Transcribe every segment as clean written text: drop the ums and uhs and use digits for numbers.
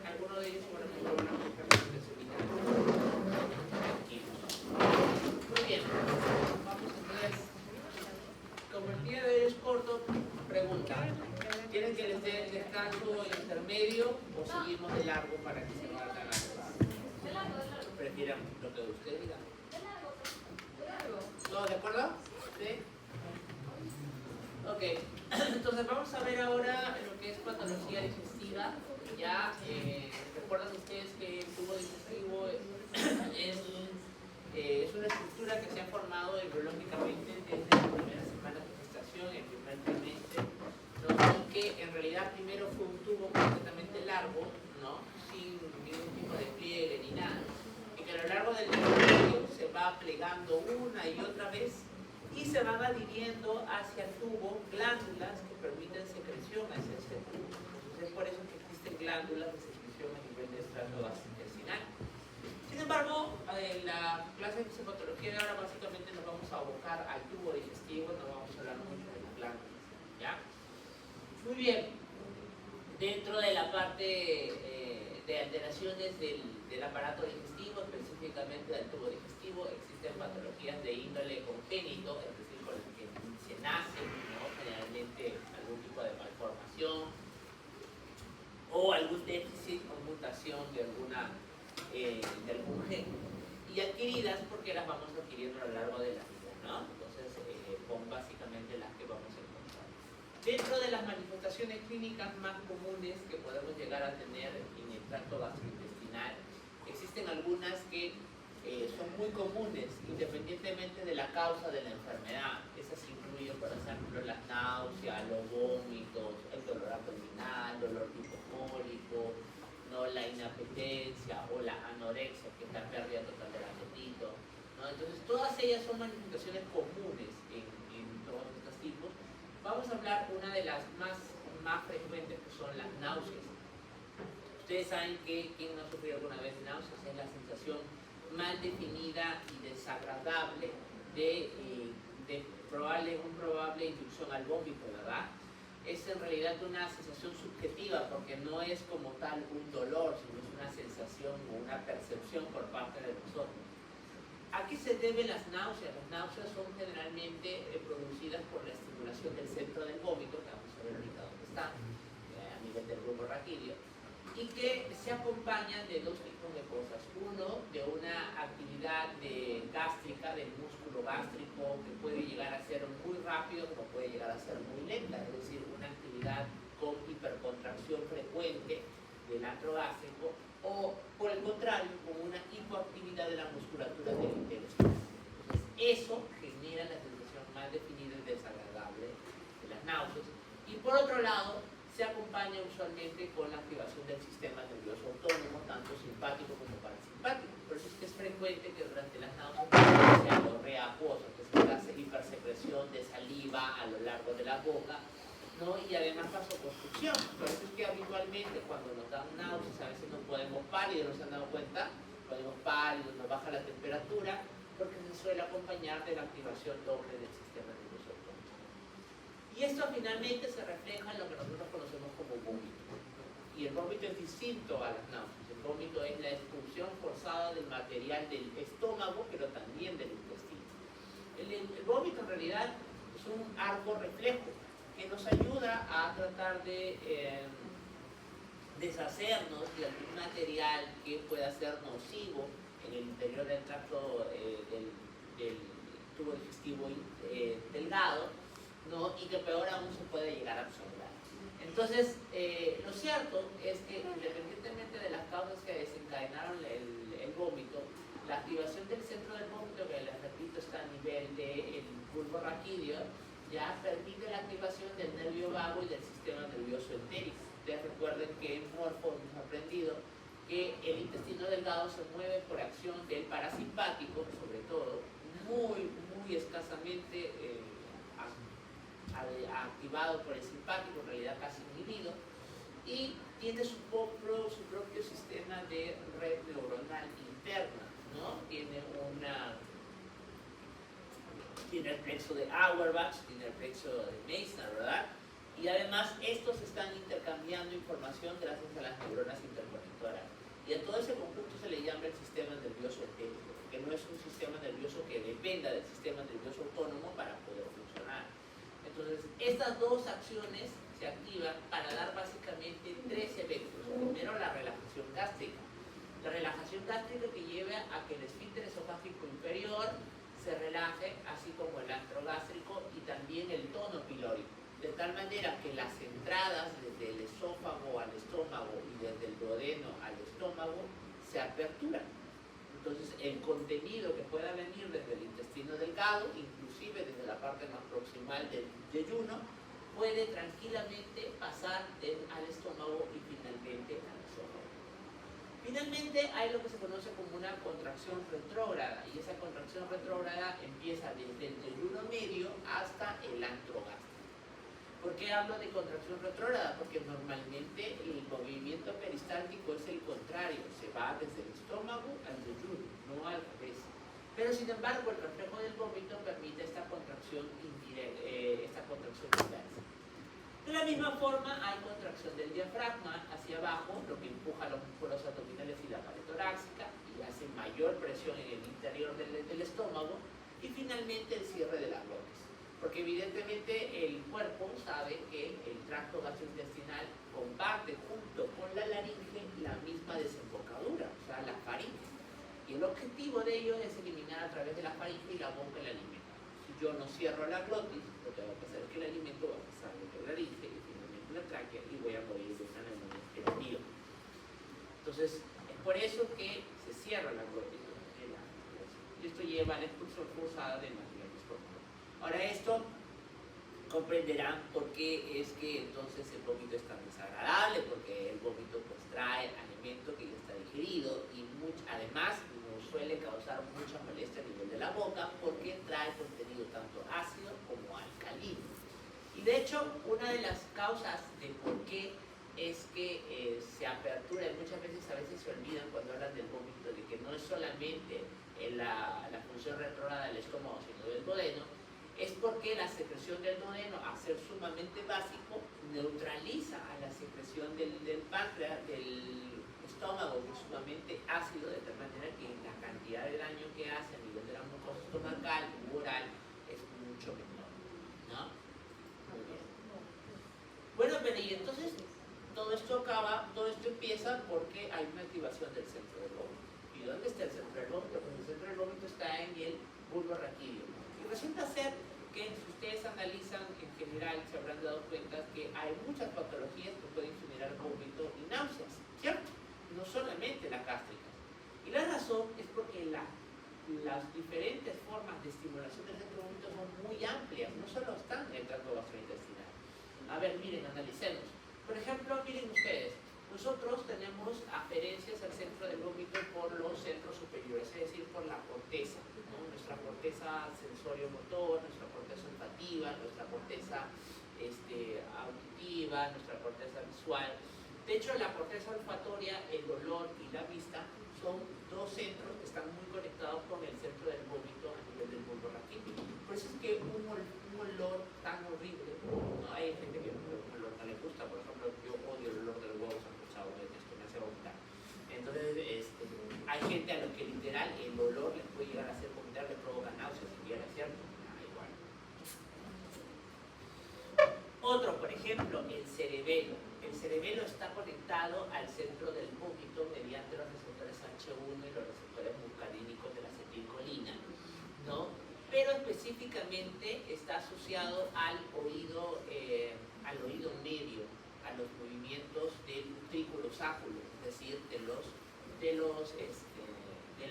alguno de ellos seguramente van a buscar la flexibilidad. Muy bien, vamos entonces. Como el día de hoy es corto, pregunta. ¿Quieren que les dé descanso intermedio o seguimos de largo para que se vayan a las? Prefieran lo que ustedes digan. ¿Todos de acuerdo? ¿Sí? Ok, entonces vamos a ver ahora lo que es patología digestiva. Ya recuerdan ustedes que el tubo digestivo es una estructura que se ha formado embriológicamente desde las primeras semanas de gestación, el primer trimestre, ¿no? Y que en realidad primero fue un tubo completamente largo, ¿no? Sin ningún tipo de pliegue ni nada, y que a lo largo del desarrollo se va plegando una y otra vez y se van adhiriendo hacia el tubo glándulas que permiten secreción hacia ese tubo. Entonces es por eso que existen glándulas de secreción a nivel de estrato gastrointestinal. Sin embargo, en la clase de fisiopatología de ahora básicamente nos vamos a abocar al tubo digestivo, no vamos a hablar mucho de las glándulas, ¿ya? Muy bien, dentro de la parte de alteraciones del aparato digestivo, específicamente del tubo digestivo, existen patologías de índole congénito, es decir, con las que se nace, ¿no? Generalmente algún tipo de malformación o algún déficit o mutación de algún gen, y adquiridas porque las vamos adquiriendo a lo largo de la vida, ¿no? Entonces, son básicamente las que vamos a encontrar. Dentro de las manifestaciones clínicas más comunes que podemos llegar a tener en el tracto gastrointestinal, existen algunas que son muy comunes independientemente de la causa de la enfermedad. Esas incluyen, por ejemplo, las náuseas, los vómitos, el dolor abdominal, dolor hipocólico, ¿no? La inapetencia o la anorexia, que es la pérdida total del apetito, ¿no? Entonces, todas ellas son manifestaciones comunes en todos estos tipos. Vamos a hablar una de las más frecuentes, que son las náuseas. Ustedes saben que quien no ha sufrido alguna vez náuseas es la sensación mal definida y desagradable de un probable inducción al vómito, ¿verdad? Es en realidad una sensación subjetiva porque no es como tal un dolor, sino es una sensación o una percepción por parte de nosotros. ¿A qué se deben las náuseas? Las náuseas son generalmente producidas por la estimulación del centro del vómito, que vamos a ver ahorita dónde está, a nivel del bulbo raquídeo, y que se acompañan de dos tipos de cosas. Uno, de una actividad gástrica, del músculo gástrico, que puede llegar a ser muy rápido como puede llegar a ser muy lenta, es decir, una actividad con hipercontracción frecuente del antro gástrico, o por el contrario, con una hipoactividad de la musculatura del estómago. Entonces, eso genera la sensación más definida y desagradable de las náuseas. Y por otro lado, se acompaña usualmente con la activación del sistema nervioso autónomo, tanto simpático como parasimpático. Por eso es que es frecuente que durante las náuseas se diarrea acuosa, que se hace hipersecreción de saliva a lo largo de la boca, ¿no? Y además vasoconstricción. Por eso es que habitualmente cuando nos dan náuseas a veces nos ponemos pálidos, ¿no se han dado cuenta? Ponemos pálidos, nos baja la temperatura, porque se suele acompañar de la activación doble del sistema nervioso autónomo. Y esto finalmente se refleja en lo que nosotros conocemos como vómito. Y el vómito es distinto a las náuseas. El vómito es la expulsión forzada del material del estómago, pero también del intestino. El vómito en realidad es un arco reflejo que nos ayuda a tratar de deshacernos de algún material que pueda ser nocivo en el interior del tracto del tubo digestivo delgado, ¿no? Y que peor aún se puede llegar a absorber. Entonces, lo cierto es que independientemente de las causas que desencadenaron el vómito, la activación del centro del vómito, que les repito está a nivel del bulbo raquídeo, ya permite la activación del nervio vago y del sistema nervioso entérico. Ustedes recuerden que en Morfo hemos aprendido que el intestino delgado se mueve por acción del parasimpático, sobre todo, muy escasamente activado por el simpático, en realidad casi inhibido, y tiene su propio sistema de red neuronal interna, ¿no? Tiene el plexo de Auerbach, tiene el plexo de Meissner, ¿verdad? Y además estos están intercambiando información gracias a las neuronas interconectadas. dependa del sistema nervioso autónomo para poder funcionar. Entonces, estas dos acciones se activan para dar básicamente tres efectos. Primero, la relajación gástrica. La relajación gástrica que lleva a que el esfínter esofágico inferior se relaje, así como el antro gástrico y también el tono pilórico. De tal manera que las entradas desde el esófago al estómago y desde el duodeno al estómago se aperturan. Entonces, el contenido que pueda venir desde el intestino delgado, inclusive desde la parte más proximal del yeyuno, puede tranquilamente pasar al estómago y finalmente al esófago. Finalmente, hay lo que se conoce como una contracción retrógrada, y esa contracción retrógrada empieza desde el yeyuno medio hasta el antro gástrico. ¿Por qué hablo de contracción retrógrada? Porque normalmente el movimiento peristáltico es el contrario, se va desde el estómago al yeyuno, no al revés. Pero sin embargo, el reflejo del vómito permite esta contracción inversa. De la misma forma, hay contracción del diafragma hacia abajo, lo que empuja los músculos abdominales y la pared torácica y hace mayor presión en el interior del estómago, y finalmente el cierre de la glotis. Porque evidentemente el cuerpo sabe que el tracto gastrointestinal comparte junto con la laringe la misma desembocadura, o sea, la faringe. Y el objetivo de ello es eliminar a través de la faringe y la boca el alimento. Si yo no cierro la glotis, lo que va a pasar es que el alimento va a pasar por la laringe y finalmente la tráquea y voy a morir de una neumonía expirativa. Entonces, es por eso que se cierra la glotis. Y esto lleva a la expulsión forzada de materia del estómago. Ahora esto comprenderán por qué es que entonces el vómito es tan desagradable, porque el vómito pues trae alimento que ya está digerido y además nos suele causar mucha molestia a nivel de la boca porque trae contenido tanto ácido como alcalino. Y de hecho, una de las causas de por qué es que se apertura, y muchas veces a veces se olvidan cuando hablan del vómito, de que no es solamente la función retrógrada del estómago, sino del duodeno, es porque la secreción del duodeno, a ser sumamente básico, neutraliza a la secreción del páncreas, del estómago, que es sumamente ácido, de tal manera que la cantidad de daño que hace a nivel de la mucosa estomacal u oral es mucho menor, ¿no? Muy bien. Bueno, pero y entonces todo esto empieza porque hay una activación del centro del vómito. ¿Y dónde está el centro del vómito? Pues el centro del vómito está en el bulbo raquídeo. Y resulta ser que si ustedes analizan en general, se habrán dado cuenta que hay muchas patologías que pueden generar vómito y náuseas, ¿cierto? No solamente la gástrica. Y la razón es porque las diferentes formas de estimulación del centro del vómito son muy amplias, no solo están en el tracto gastrointestinal. A ver, miren, analicemos. Por ejemplo, miren ustedes, nosotros tenemos aferencias al centro del vómito por los centros superiores, es decir, por la corteza, ¿no? Nuestra corteza sensorio-motor, nuestra corteza olfativa, nuestra corteza auditiva, nuestra corteza visual. De hecho, la corteza olfatoria, el olor y la vista son dos centros que están muy conectados con el centro del vómito a nivel del bulbo raquídeo. Por eso es que un olor tan horrible, ¿no? Hay gente que un olor no le gusta, por ejemplo, yo odio el olor del huevo sancochado, esto me hace vomitar. Entonces, hay gente a lo que literal el olor les puede llegar a hacer vomitar, le provoca náuseas siquiera, ¿cierto? Igual. Otro, por ejemplo, el cerebelo. El cerebelo está conectado al centro del vómito mediante los receptores H1 y los receptores muscarínicos de la acetilcolina, ¿no? Pero específicamente está asociado al oído medio, a los movimientos del utrículo sáculo, es decir, del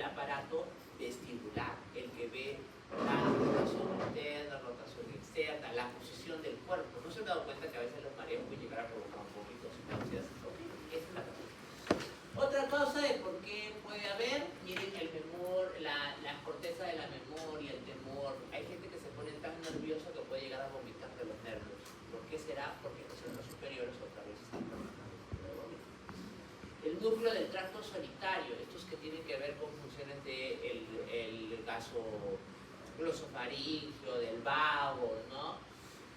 aparato vestibular, el que ve la rotación interna, rotación externa, la posición del cuerpo. ¿No se han dado cuenta que a veces los mareos pueden llegar a provocar un poquito de náuseas? Ok, esa es la razón. Otra causa de por qué puede haber, miren, la corteza de la memoria, el temor. Hay gente que se pone tan nerviosa que puede llegar a vomitar de los nervios. ¿Por qué será? Porque los centros superiores otra vez están trabajando. El núcleo del tracto solitario, estos que tienen que ver con funciones del gaso glosofaringeo, del vago, ¿no?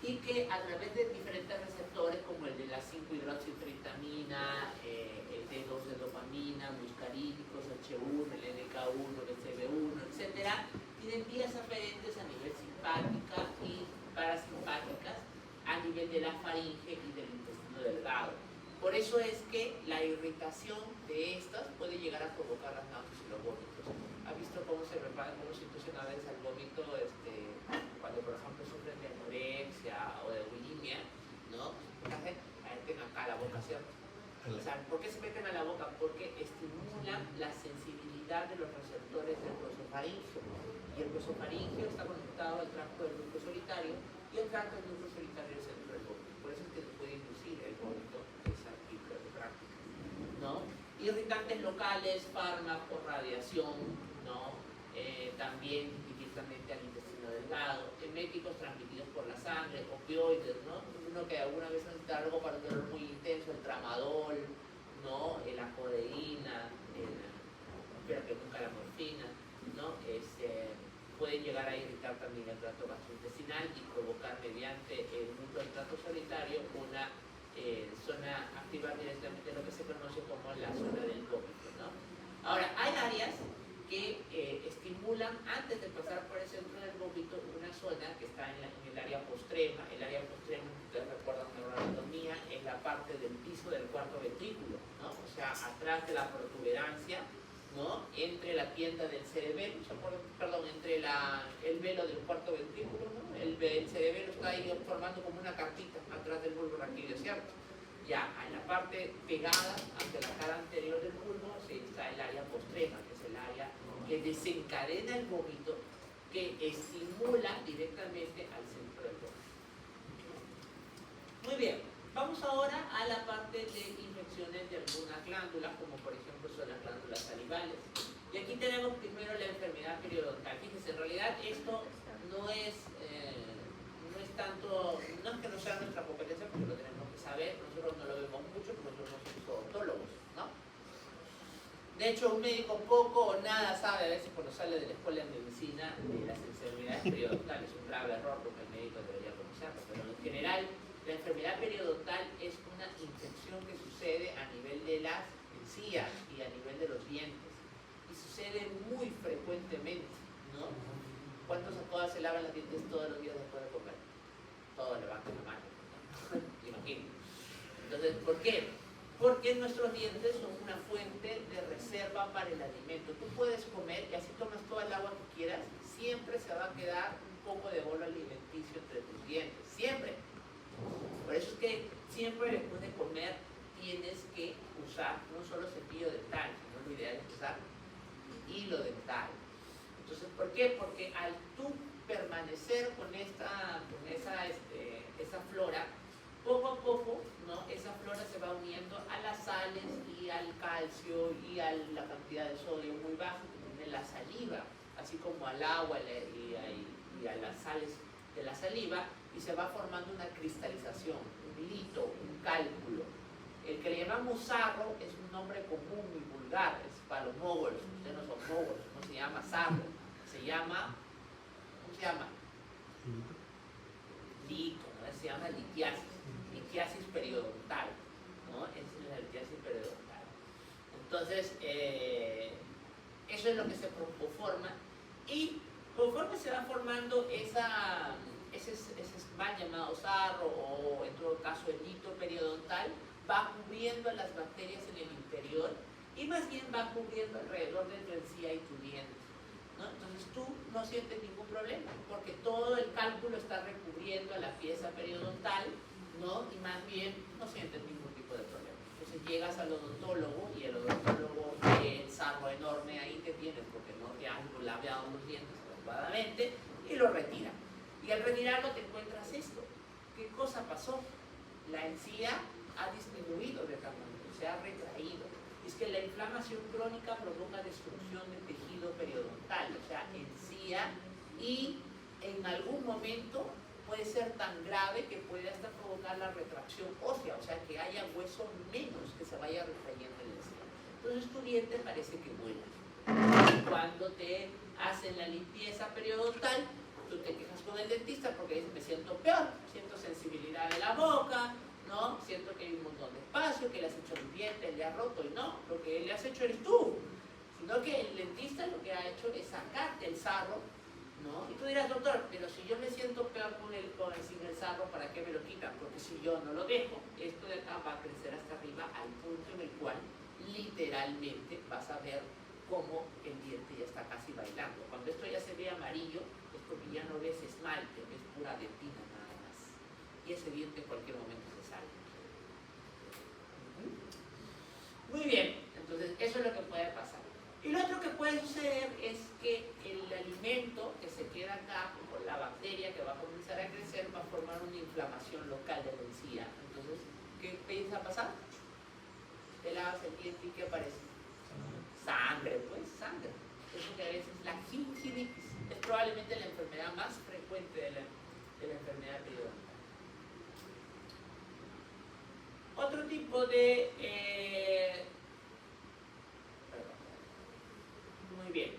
Y que a través de diferentes receptores como el de la 5-hidroxitritamina, el D2 de dopamina, muscarínicos, H1, el NK1, el CB1, etc., tienen tienen vías aferentes a nivel simpática y parasimpáticas a nivel de la faringe y del intestino delgado. Por eso es que la irritación de estas puede llegar a provocar las náuseas y los vómitos. ¿Ha visto cómo se preparan, cómo se inducen a veces al vómito cuando, por ejemplo, sufren de anorexia o de bulimia, ¿no? Hacen, meten acá la boca, ¿cierto? O sea, ¿por qué se meten a la boca? Porque estimulan la sensibilidad de los receptores del glosofaringeo. Y el glosofaringeo está conectado al tracto del núcleo solitario, y el tracto del núcleo solitario es el centro del vómito. Por eso es que se puede inducir el vómito de esa tipo de práctica, ¿no? Irritantes locales, fármacos, radiación, ¿no? También directamente al intestino delgado, eméticos transmitidos por la sangre, opioides, ¿no? Uno que alguna vez necesita algo para un dolor muy intenso, el tramadol, ¿no? La codeína, pero que nunca la morfina, ¿no? Pueden llegar a irritar también el tracto gastrointestinal y provocar mediante el núcleo del tracto solitario una zona, activar directamente lo que se conoce como la zona del vómito, ¿no? Ahora, hay áreas que estimulan antes de pasar por el centro del vómito una zona que está en el área postrema. El área postrema, ustedes recuerdan neuroanatomía, es la parte del piso del cuarto ventrículo, ¿no? O sea, atrás de la protuberancia, ¿no? Entre la tienda del cerebelo, entre el velo del cuarto ventrículo, ¿no? El cerebelo está ahí formando como una cartita atrás del bulbo raquídeo, ¿cierto? Ya, en la parte pegada ante la cara anterior del bulbo está el área postrema, que es el área que desencadena el vómito, que estimula directamente al centro del vómito. Muy bien, vamos ahora a la parte de infecciones de algunas glándulas, como por ejemplo son las glándulas salivales. Y aquí tenemos primero la enfermedad periodontal. Fíjense, en realidad esto no es tanto, no es que no sea nuestra competencia, porque lo tenemos que saber, nosotros no lo vemos mucho, porque nosotros no somos odontólogos, ¿no? De hecho, un médico poco o nada sabe a veces cuando sale de la escuela de medicina de las enfermedades periodontales. Es un grave error porque el médico debería conocerlo, pero en general la enfermedad periodontal es una infección que sucede a nivel de las encías y a nivel de los dientes, y sucede muy frecuentemente, ¿no? ¿Cuántos a todas se lavan los dientes todos los días después de comer? Todos levanten la mano, ¿no? Imagino. Entonces, ¿por qué? Porque nuestros dientes son una fuente de reserva para el alimento. Tú puedes comer y así tomas toda el agua que quieras, siempre se va a quedar un poco de bolo alimenticio entre tus dientes, siempre. Por eso es que siempre después de comer tienes que usar no solo cepillo dental, sino lo ideal es usar hilo dental. Entonces, ¿por qué? Porque al tú permanecer con esa flora, poco a poco, ¿no? Esa flora se va uniendo a las sales y al calcio y a la cantidad de sodio muy baja que tiene la saliva, así como al agua y a las sales de la saliva, y se va formando una cristalización, un lito, un cálculo. El que le llamamos sarro es un nombre común y vulgar, es para los mogols. Ustedes no son mogols, no se llama sarro, se llama, ¿cómo se llama? Lito, ¿no? Se llama litiasis periodontal, ¿no? Es la litiasis periodontal. Entonces, eso es lo que se forma, y conforme se va formando ese mal llamado sarro, o en todo caso el lito periodontal, va cubriendo a las bacterias en el interior, y más bien va cubriendo alrededor de tu encía y tu diente, ¿no? Entonces tú no sientes ningún problema, porque todo el cálculo está recubriendo a la pieza periodontal, ¿no? Y más bien no sientes ningún tipo de problema. Entonces llegas al odontólogo, y el odontólogo ve el sarro enorme ahí que tienes porque no te has laveado los dientes adecuadamente, y lo retira. Y al retirarlo te encuentras esto. ¿Qué cosa pasó? La encía ha disminuido de tamaño, se ha retraído. Es que la inflamación crónica provoca destrucción del tejido periodontal, o sea, encía, y en algún momento puede ser tan grave que puede hasta provocar la retracción ósea, o sea, que haya hueso menos que se vaya retrayendo en la encía. Entonces tu diente parece que vuela. Cuando te hacen la limpieza periodontal, tú te quejas con el dentista porque dices, me siento peor, siento sensibilidad de la boca, ¿no? Siento que hay un montón de espacio, que le has hecho el diente, le has roto, y no, lo que le has hecho eres tú. Sino que el dentista lo que ha hecho es sacarte el sarro ¿no? Y tú dirás, doctor, pero si yo me siento peor sin el sarro, ¿para qué me lo quitan? Porque si yo no lo dejo, esto de acá va a crecer hasta arriba al punto en el cual literalmente vas a ver cómo el diente ya está casi bailando. Cuando esto ya se ve amarillo, es porque ya no ves esmalte, ves pura dentina nada más. Y ese diente en cualquier momento se sale. Muy bien, entonces eso es lo que puede pasar. Y lo otro que puede suceder es que el alimento que se queda acá, con la bacteria que va a comenzar a crecer, va a formar una inflamación local de la encía. Entonces, ¿qué piensa pasar? Te lavas el diente y ¿qué aparece? Sangre, pues sangre. Eso que a veces la gingivitis es probablemente la enfermedad más frecuente de la enfermedad periodontal. Otro tipo de muy bien.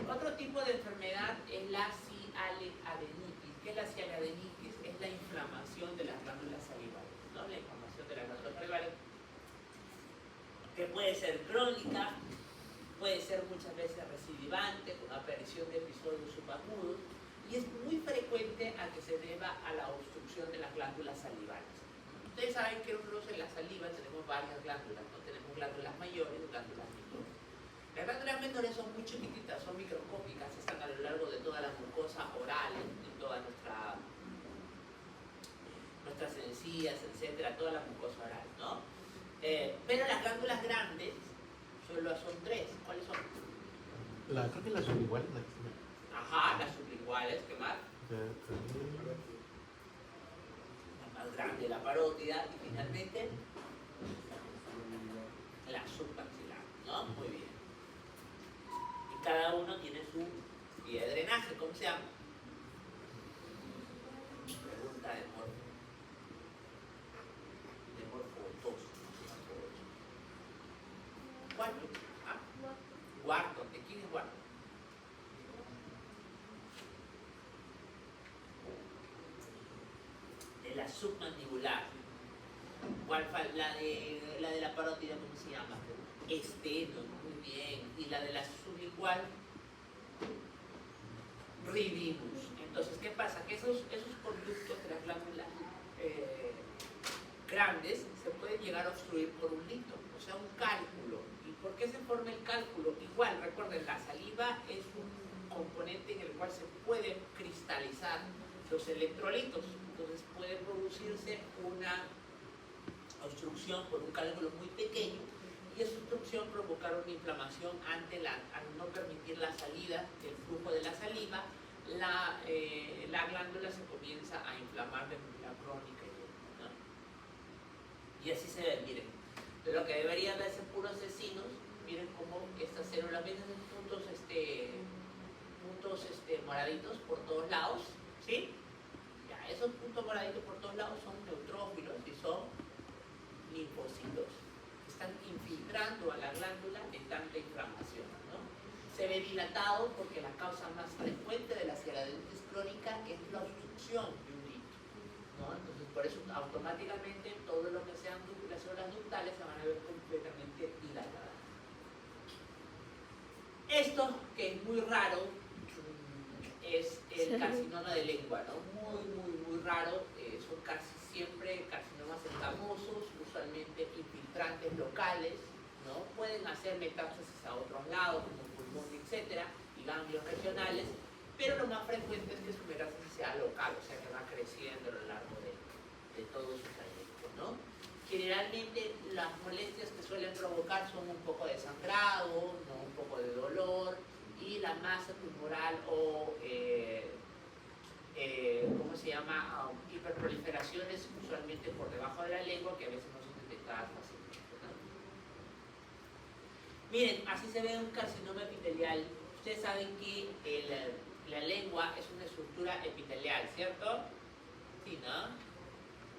Otro tipo de enfermedad es la cialidenitis. ¿Qué es la cialidenitis? Es la inflamación de las glándulas salivales, ¿no? La inflamación de las glándulas salivales, que puede ser crónica, puede ser muchas veces recidivante, con aparición de episodios subagudos, y es muy frecuente a que se deba a la obstrucción de las glándulas salivales. Ustedes saben que nosotros en la saliva tenemos varias glándulas, ¿no? Tenemos glándulas mayores y glándulas menores. Las glándulas menores son muy chiquititas, son microscópicas, están a lo largo de toda la mucosa oral, en todas nuestras encías, etcétera, toda la mucosa oral, ¿no? Pero las glándulas grandes solo son tres. ¿Cuáles son? Creo que las subiguales. Ajá, las sublinguales, ¿qué más? La más grande, la parótida, y finalmente la submaxilar, ¿no? Muy bien. Y cada uno tiene su vía de drenaje, ¿cómo se llama? Pregunta de morfotosis. Cuarto. ¿Ah? Wharton. ¿De quién es Wharton? De la submandibular. La de la parótida, ¿cómo se llama? Esteno, muy bien. Y la de la sublingual, ridibus. Entonces, ¿qué pasa? Que esos conductos de las glándulas grandes se pueden llegar a obstruir por un lito, o sea, un cálculo. ¿Y por qué se forma el cálculo? Igual, recuerden, la saliva es un componente en el cual se pueden cristalizar los electrolitos. Entonces puede producirse una obstrucción por un cálculo muy pequeño, y esa obstrucción provocar una inflamación al no permitir la salida del flujo de la saliva. La glándula se comienza a inflamar de manera crónica, ¿no? Y así se ve, miren. Lo que deberían de ser puros asesinos, miren cómo estas células vienen en puntos moraditos por todos lados, ¿sí? Ya, esos puntos moraditos por todos lados son neutrófilos y son linfocitos que están infiltrando a la glándula de tanta inflamación, ¿no? Se ve dilatado porque la causa más frecuente de la cialidenitis crónica es la obstrucción de un lito, ¿no? Entonces, por eso automáticamente todo lo que sean las células ductales se van a ver completamente dilatadas. Esto, que es muy raro, es el carcinoma de lengua, ¿no? Muy raro. Son casi siempre carcinomas escamosos, usualmente infiltrantes locales, ¿no? Pueden hacer metástasis a otros lados, como pulmón, etcétera, y ganglios regionales, pero lo más frecuente es que su metástasis sea local, o sea que va creciendo a lo largo de todo su trayecto, ¿no? Generalmente las molestias que suelen provocar son un poco de sangrado, ¿no? Un poco de dolor, y la masa tumoral o ¿cómo se llama? Hiperproliferaciones usualmente por debajo de la lengua, que a veces no son detectadas fácilmente, ¿no? Miren, así se ve un carcinoma epitelial. Ustedes saben que la lengua es una estructura epitelial, ¿cierto? Sí, ¿no?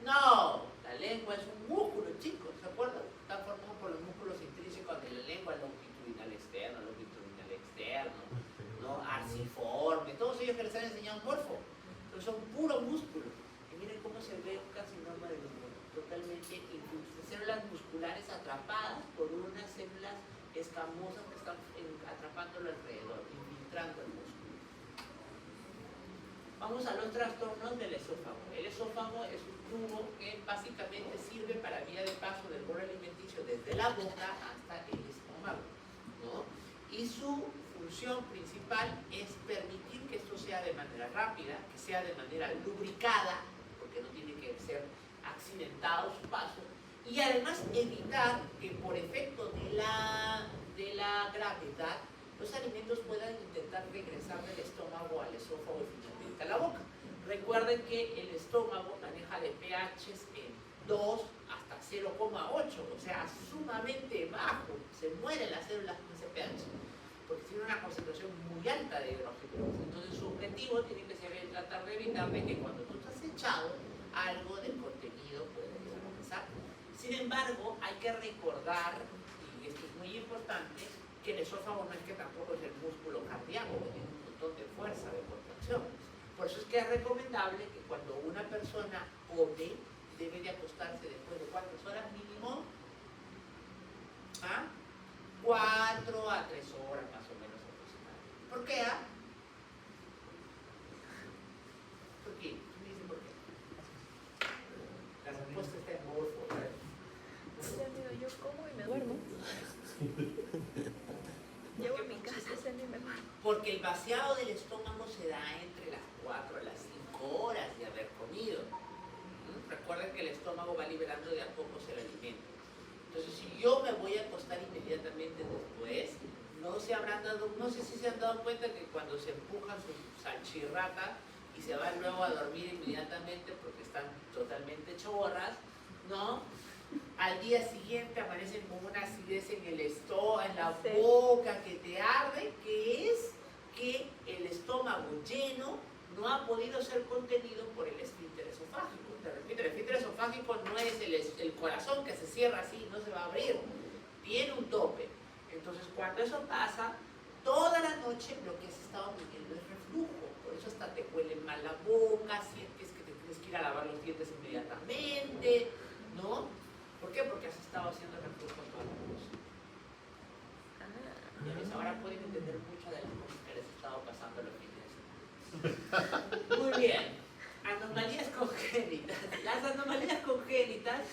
No, la lengua es un músculo, chicos, ¿se acuerdan? Está formado por los músculos intrínsecos de la lengua, longitudinal externo, ¿no? Arciforme, todos ellos que les han enseñado morfo, pero son puro músculo. Y miren cómo se ve un carcinoma de lengua, totalmente infuso, células musculares atrapadas por unas células escamosas que están atrapándolo alrededor, infiltrando el músculo. Vamos a los trastornos del esófago. El esófago es un tubo que básicamente sirve para vía de paso del bolo alimenticio desde la boca hasta el estómago, ¿no? Y su función principal es permitir que esto sea de manera rápida, que sea de manera lubricada, porque no tiene que ser accidentado su paso, y además evitar que por efecto de la gravedad los alimentos puedan intentar regresar del estómago al esófago y finalmente a la boca. Recuerden que el estómago maneja de pHs en 2 hasta 0,8, o sea, sumamente bajo. Se mueren las células con ese pH, porque tiene una concentración muy alta de hidrógeno. Entonces su objetivo tiene que ser tratar de evitar de que cuando tú estás echado, algo del contenido pueda regresar. Sin embargo, hay que recordar, y esto es muy importante, que el esófago no es que tampoco es el músculo cardíaco, que tiene un montón de fuerza, de contracción. Por eso es que es recomendable que cuando una persona come, debe de acostarse después de ¿cuántas horas mínimo? 4 a 3 horas más o menos aproximadamente. ¿Por qué? ¿Por qué? ¿Me dicen por qué? La respuesta está en morfo, ¿verdad? Sí, amigo, yo como y me duermo. Llego a mi casa, ceno y me duermo. Porque el vaciado del estómago se da entre las 4 a las 5 horas de haber comido. Recuerden que el estómago va liberando de a poco el alimento. Entonces, si yo me voy a acostar inmediatamente después, no sé si se han dado cuenta que cuando se empujan su salchirrata y se van luego a dormir inmediatamente porque están totalmente chorras, ¿no? Al día siguiente amanecen con una acidez en el estómago, en la boca que te arde, que es que el estómago lleno no ha podido ser contenido por el esfínter esofágico. Te repito, el esfínter esofágico no es el corazón que se cierra así, no se va a abrir, tiene un tope. Entonces cuando eso pasa, toda la noche lo que has estado teniendo es reflujo, por eso hasta te huele mal la boca, sientes que te tienes que ir a lavar los dientes inmediatamente, ¿no? ¿Por qué? Porque has estado haciendo reflujo toda la noche. Ya ves, ahora pueden entender mucho de las cosas que les ha estado pasando los fines de semana. Muy bien. Anomalías congénitas. Las anomalías congénitas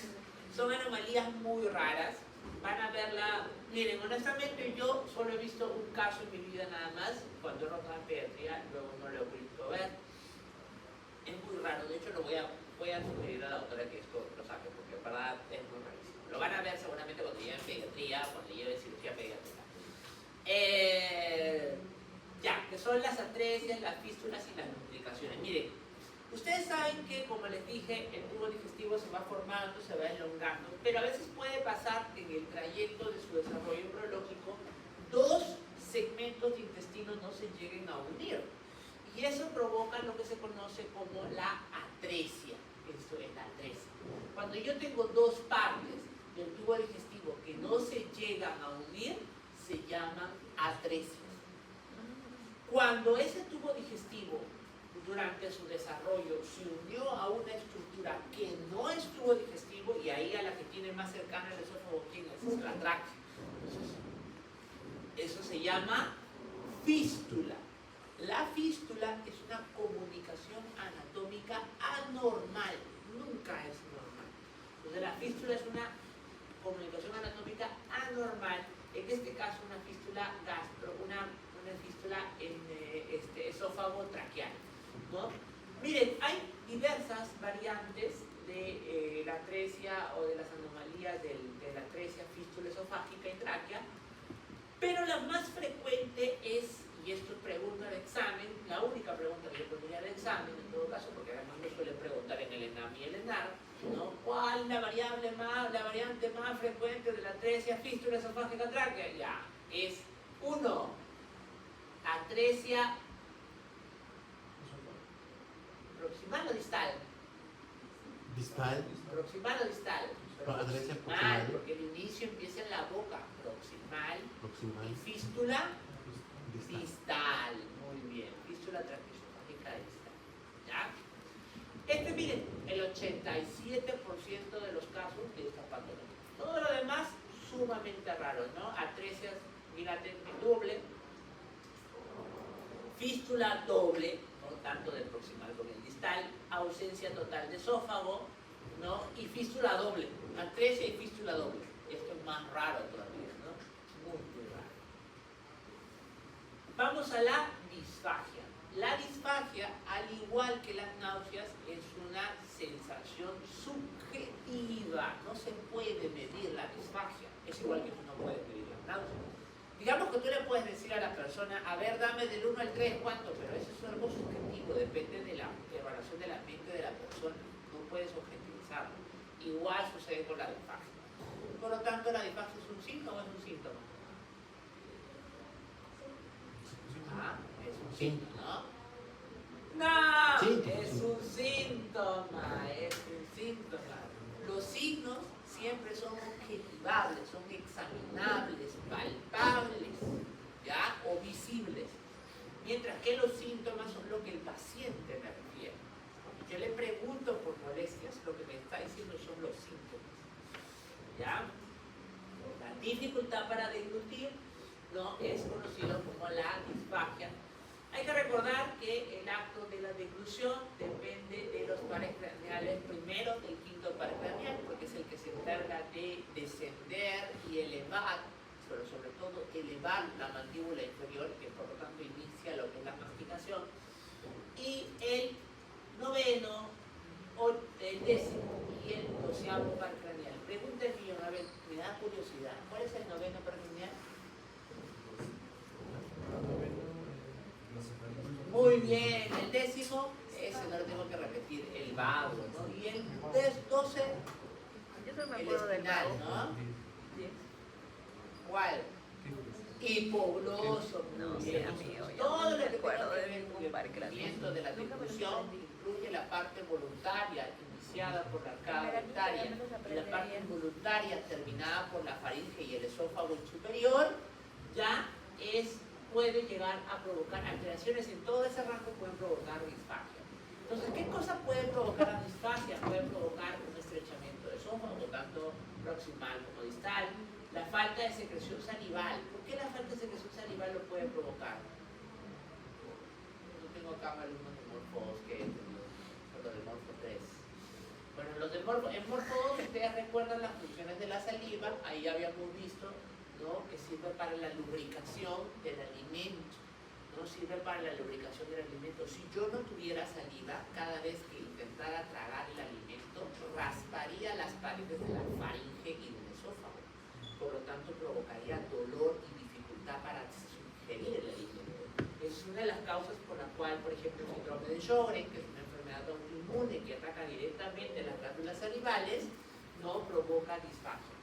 son anomalías muy raras. Van a verla. Miren, honestamente yo solo he visto un caso en mi vida nada más. Cuando he rotado en pediatría, luego no lo he vuelto a ver. Es muy raro. De hecho, voy a sugerir a la doctora que esto lo saque, porque en verdad es muy rarísimo. Lo van a ver seguramente cuando lleven pediatría, cuando lleven cirugía pediátrica. Ya, que son las atresias, las fístulas y las complicaciones. Miren, ustedes saben que, como les dije, el tubo digestivo se va formando, se va elongando, pero a veces puede pasar en el trayecto de su desarrollo embriológico, dos segmentos de intestino no se lleguen a unir. Y eso provoca lo que se conoce como la atresia. Esto es la atresia. Cuando yo tengo dos partes del tubo digestivo que no se llegan a unir, se llaman atresias. Cuando ese tubo digestivo durante su desarrollo se unió a una estructura que no es tubo digestivo, y ahí a la que tiene más cercana el esófago, ¿quién es? Es la tráquea. Entonces, eso se llama fístula. La fístula es una comunicación anatómica anormal, nunca es normal. Entonces la fístula es una comunicación anatómica anormal, en este caso una fístula una fístula en esófago traqueal, ¿no? Miren, hay diversas variantes de la atresia o de las anomalías de la atresia, fístula esofágica y tráquea, pero la más frecuente es, y esto es pregunta de examen, la única pregunta que yo pondría de examen en todo caso, porque además lo suelen preguntar en el ENAM y el ENAR, ¿no? ¿Cuál es la variante más frecuente de la atresia, fístula esofágica, tráquea? Ya, es 1, atresia proximal o distal. Distal. Proximal o distal. Atresia proximal. Porque el inicio empieza en la boca. Proximal. Proximal. Y fístula Distal. distal. Muy bien. Fístula traqueosofágica distal. ¿Ya? Miren, el 87% de los casos de esta patología. Todo lo demás, sumamente raro, ¿no? Atresias, mírate, doble. Fístula doble, ¿no? tanto del proximal con el distal, ausencia total de esófago, ¿no? Y fístula doble, atresia y fístula doble. Esto es más raro todavía, ¿no? Muy, muy raro. Vamos a la disfagia. La disfagia, al igual que las náuseas, es una sensación subjetiva. No se puede medir la disfagia. Es igual que tú no puedes medir las náuseas. Digamos que tú le puedes decir a la persona, a ver, dame del 1 al 3, ¿cuánto? Pero eso es algo subjetivo, depende de la evaluación de la mente de la persona. No puedes objetivizarlo. Igual sucede con la disfagia. Por lo tanto, ¿la disfagia es un síntoma o es un síntoma? Ah, es un síntoma, ¿no? No, Síntoma. es un síntoma, es un síntoma. Los signos siempre son objetivables, son examinables, palpables, ¿ya? O visibles. Mientras que los síntomas son lo que el paciente me refiere. Yo le pregunto por molestias, lo que me está diciendo son los síntomas, ¿ya? La dificultad para deglutir, ¿no? Es conocido como la disfagia. Hay que recordar que el acto de la deglución depende de los pares craneales, primero del quinto par craneal, porque es el que se encarga de descender y elevar, pero sobre todo elevar la mandíbula inferior, que por lo tanto inicia lo que es la masticación. Y el noveno, el décimo y el 12º par craneal. Pregunta el millón, a ver, me da curiosidad. ¿Cuál es el noveno par craneal? Muy bien, el décimo, ese no lo tengo que repetir, el vago, ¿no? Y el 12, Yo solo me el acuerdo del espinal, vago. ¿no? Sí. ¿Cuál? Hipogloso, No muy sé, bien. amigo, yo Todo no lo me que tenga acuerdo que de ver ningún con el par craneal. movimiento de la Nunca me los deglución aprendí. incluye la parte voluntaria iniciada por la arcada Primera dentaria niña, ya me los y la aprendí parte bien. involuntaria terminada por la faringe y el esófago superior, ya puede llegar a provocar alteraciones en todo ese rango, pueden provocar disfagia. Entonces, ¿qué cosa puede provocar la disfagia? Puede provocar un estrechamiento de esófago, tanto proximal como distal, la falta de secreción salival. ¿Por qué la falta de secreción salival lo puede provocar? No tengo acá alumnos de Morfo 2 que he tenido, pero de Morfo 3. Bueno, en Morfo 2 ustedes recuerdan las funciones de la saliva, ahí habíamos visto, ¿no? Que sirve para la lubricación del alimento, ¿no? Sirve para la lubricación del alimento. Si yo no tuviera saliva, cada vez que intentara tragar el alimento, rasparía las paredes de la faringe y del esófago. Por lo tanto, provocaría dolor y dificultad para ingerir el alimento. Es una de las causas por la cual, por ejemplo, el síndrome de Sjögren, que es una enfermedad autoinmune que ataca directamente las glándulas salivales, no provoca disfagia.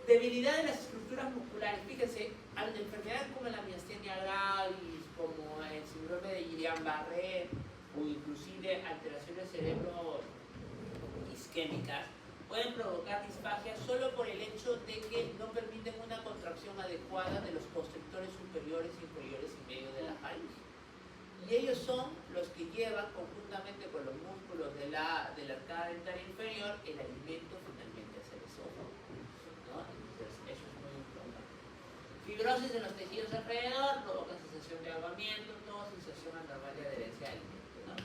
Debilidad de las estructuras musculares. Fíjense, enfermedades como la miastenia gravis, como el síndrome de Guillain-Barré o inclusive alteraciones cerebro isquémicas pueden provocar disfagia solo por el hecho de que no permiten una contracción adecuada de los constrictores superiores, inferiores y medio de la faringe. Y ellos son los que llevan conjuntamente con los músculos de la arcada dentaria inferior el alimento finalmente hacia el esófago, ¿no? Entonces, eso es muy importante. Fibrosis en los tejidos alrededor provoca sensación de ahogamiento, no sensación anormal de adherencia al alimento, ¿no?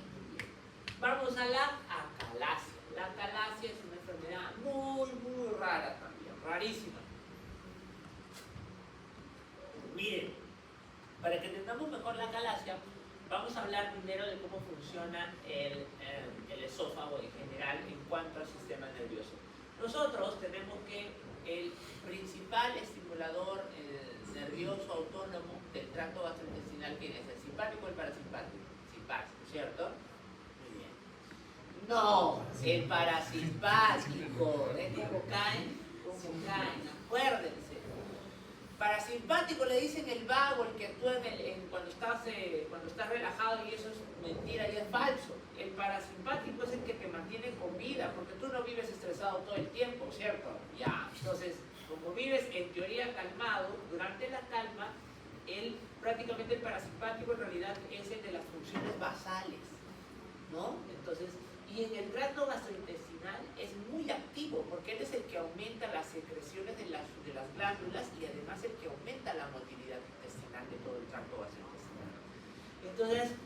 Vamos a la acalasia. La acalasia es una enfermedad muy, muy rara también, rarísima. Miren, para que entendamos mejor la acalasia, vamos a hablar primero de cómo funciona el esófago en general en cuanto al sistema nervioso. Nosotros tenemos que el principal estimulador nervioso autónomo del tracto gastrointestinal, ¿quién es? ¿El simpático o el parasimpático? Simpático, ¿cierto? Muy bien. No, el parasimpático. ¿Ven cómo caen? ¿Cómo caen? Acuérdense. Parasimpático le dicen el vago, el que actúa cuando estás relajado, y eso es mentira y es falso. El parasimpático es el que te mantiene con vida, porque tú no vives estresado todo el tiempo, ¿cierto? Ya, entonces, como vives en teoría calmado, durante la calma, prácticamente el parasimpático en realidad es el de las funciones basales, ¿no? Entonces, y en el tracto gastrointestinal es muy activo, porque él es el que aumenta las secreciones de las glándulas y además el que aumenta la motilidad intestinal de todo el tracto gastrointestinal. Entonces,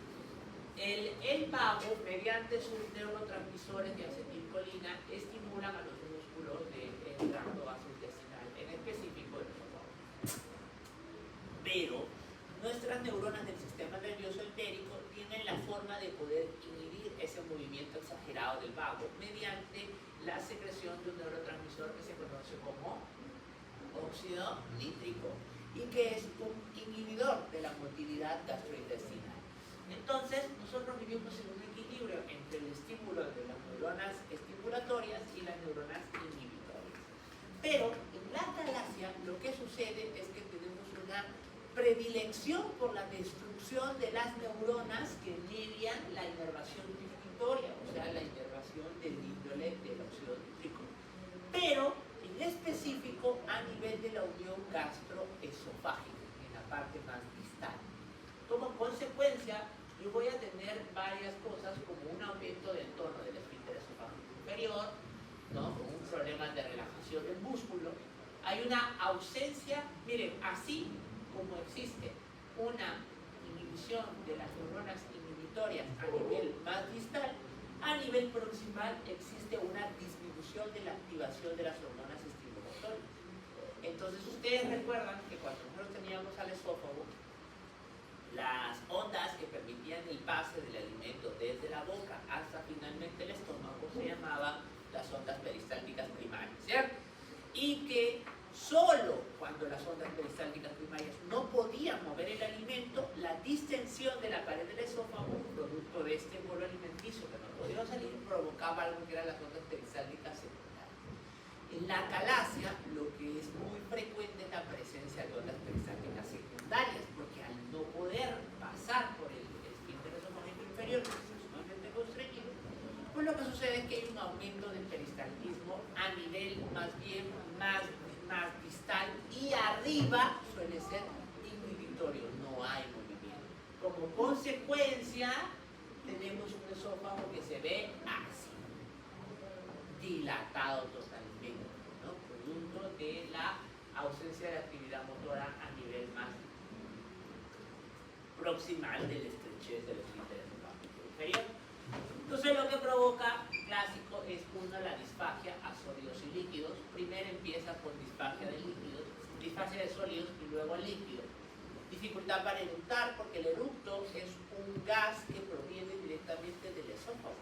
El vago, mediante sus neurotransmisores de acetilcolina, estimulan a los músculos del tracto gastrointestinal, en específico el esófago. Pero nuestras neuronas del sistema nervioso entérico tienen la forma de poder inhibir ese movimiento exagerado del vago mediante la secreción de un neurotransmisor que se conoce como óxido nítrico y que es un inhibidor de la motilidad gastrointestinal. Entonces, nosotros vivimos en un equilibrio entre el estímulo de las neuronas estimulatorias y las neuronas inhibitorias. Pero en la atalasia lo que sucede es que tenemos una predilección por la destrucción de las neuronas que median la inervación inhibitoria, o sea, la inervación del índole del óxido nítrico. Pero en específico a nivel de la unión gastroesofágica, en la parte más distal. Como consecuencia, yo voy a tener varias cosas como un aumento del tono del esfínter esofágico inferior, ¿no? Con un problema de relajación del músculo. Hay una ausencia, miren, así como existe una inhibición de las neuronas inhibitorias a nivel más distal, a nivel proximal existe una disminución de la activación de las hormonas estimulatorias. Entonces ustedes recuerdan que cuando nosotros teníamos al esófago, las ondas que permitían el pase del alimento desde la boca hasta finalmente el estómago se llamaban las ondas peristálticas primarias, ¿cierto? Y que solo cuando las ondas peristálticas primarias no podían mover el alimento, la distensión de la pared del esófago, producto de este bolo alimenticio que no podía salir, provocaba algo que eran las ondas peristálticas secundarias. En la atalasia, lo que es muy frecuente es la presencia de ondas peristálticas secundarias, porque al no poder pasar por el esfínter esofágico inferior, que es sumamente constreñido, pues lo que sucede es que hay un aumento del peristaltismo a nivel más bien más distal y arriba suele ser inhibitorio, no hay movimiento. Como consecuencia, tenemos un esófago que se ve así, dilatado totalmente, ¿no? Producto de la ausencia de actividad motora a nivel más proximal del estrechez del esfínter esofágico inferior. Entonces lo que provoca, clásico, es una, la disfagia a sólidos y líquidos. Primero empieza con disfagia de líquidos, disfagia de sólidos y luego líquidos. Dificultad para eructar porque el eructo es un gas que proviene directamente del esófago.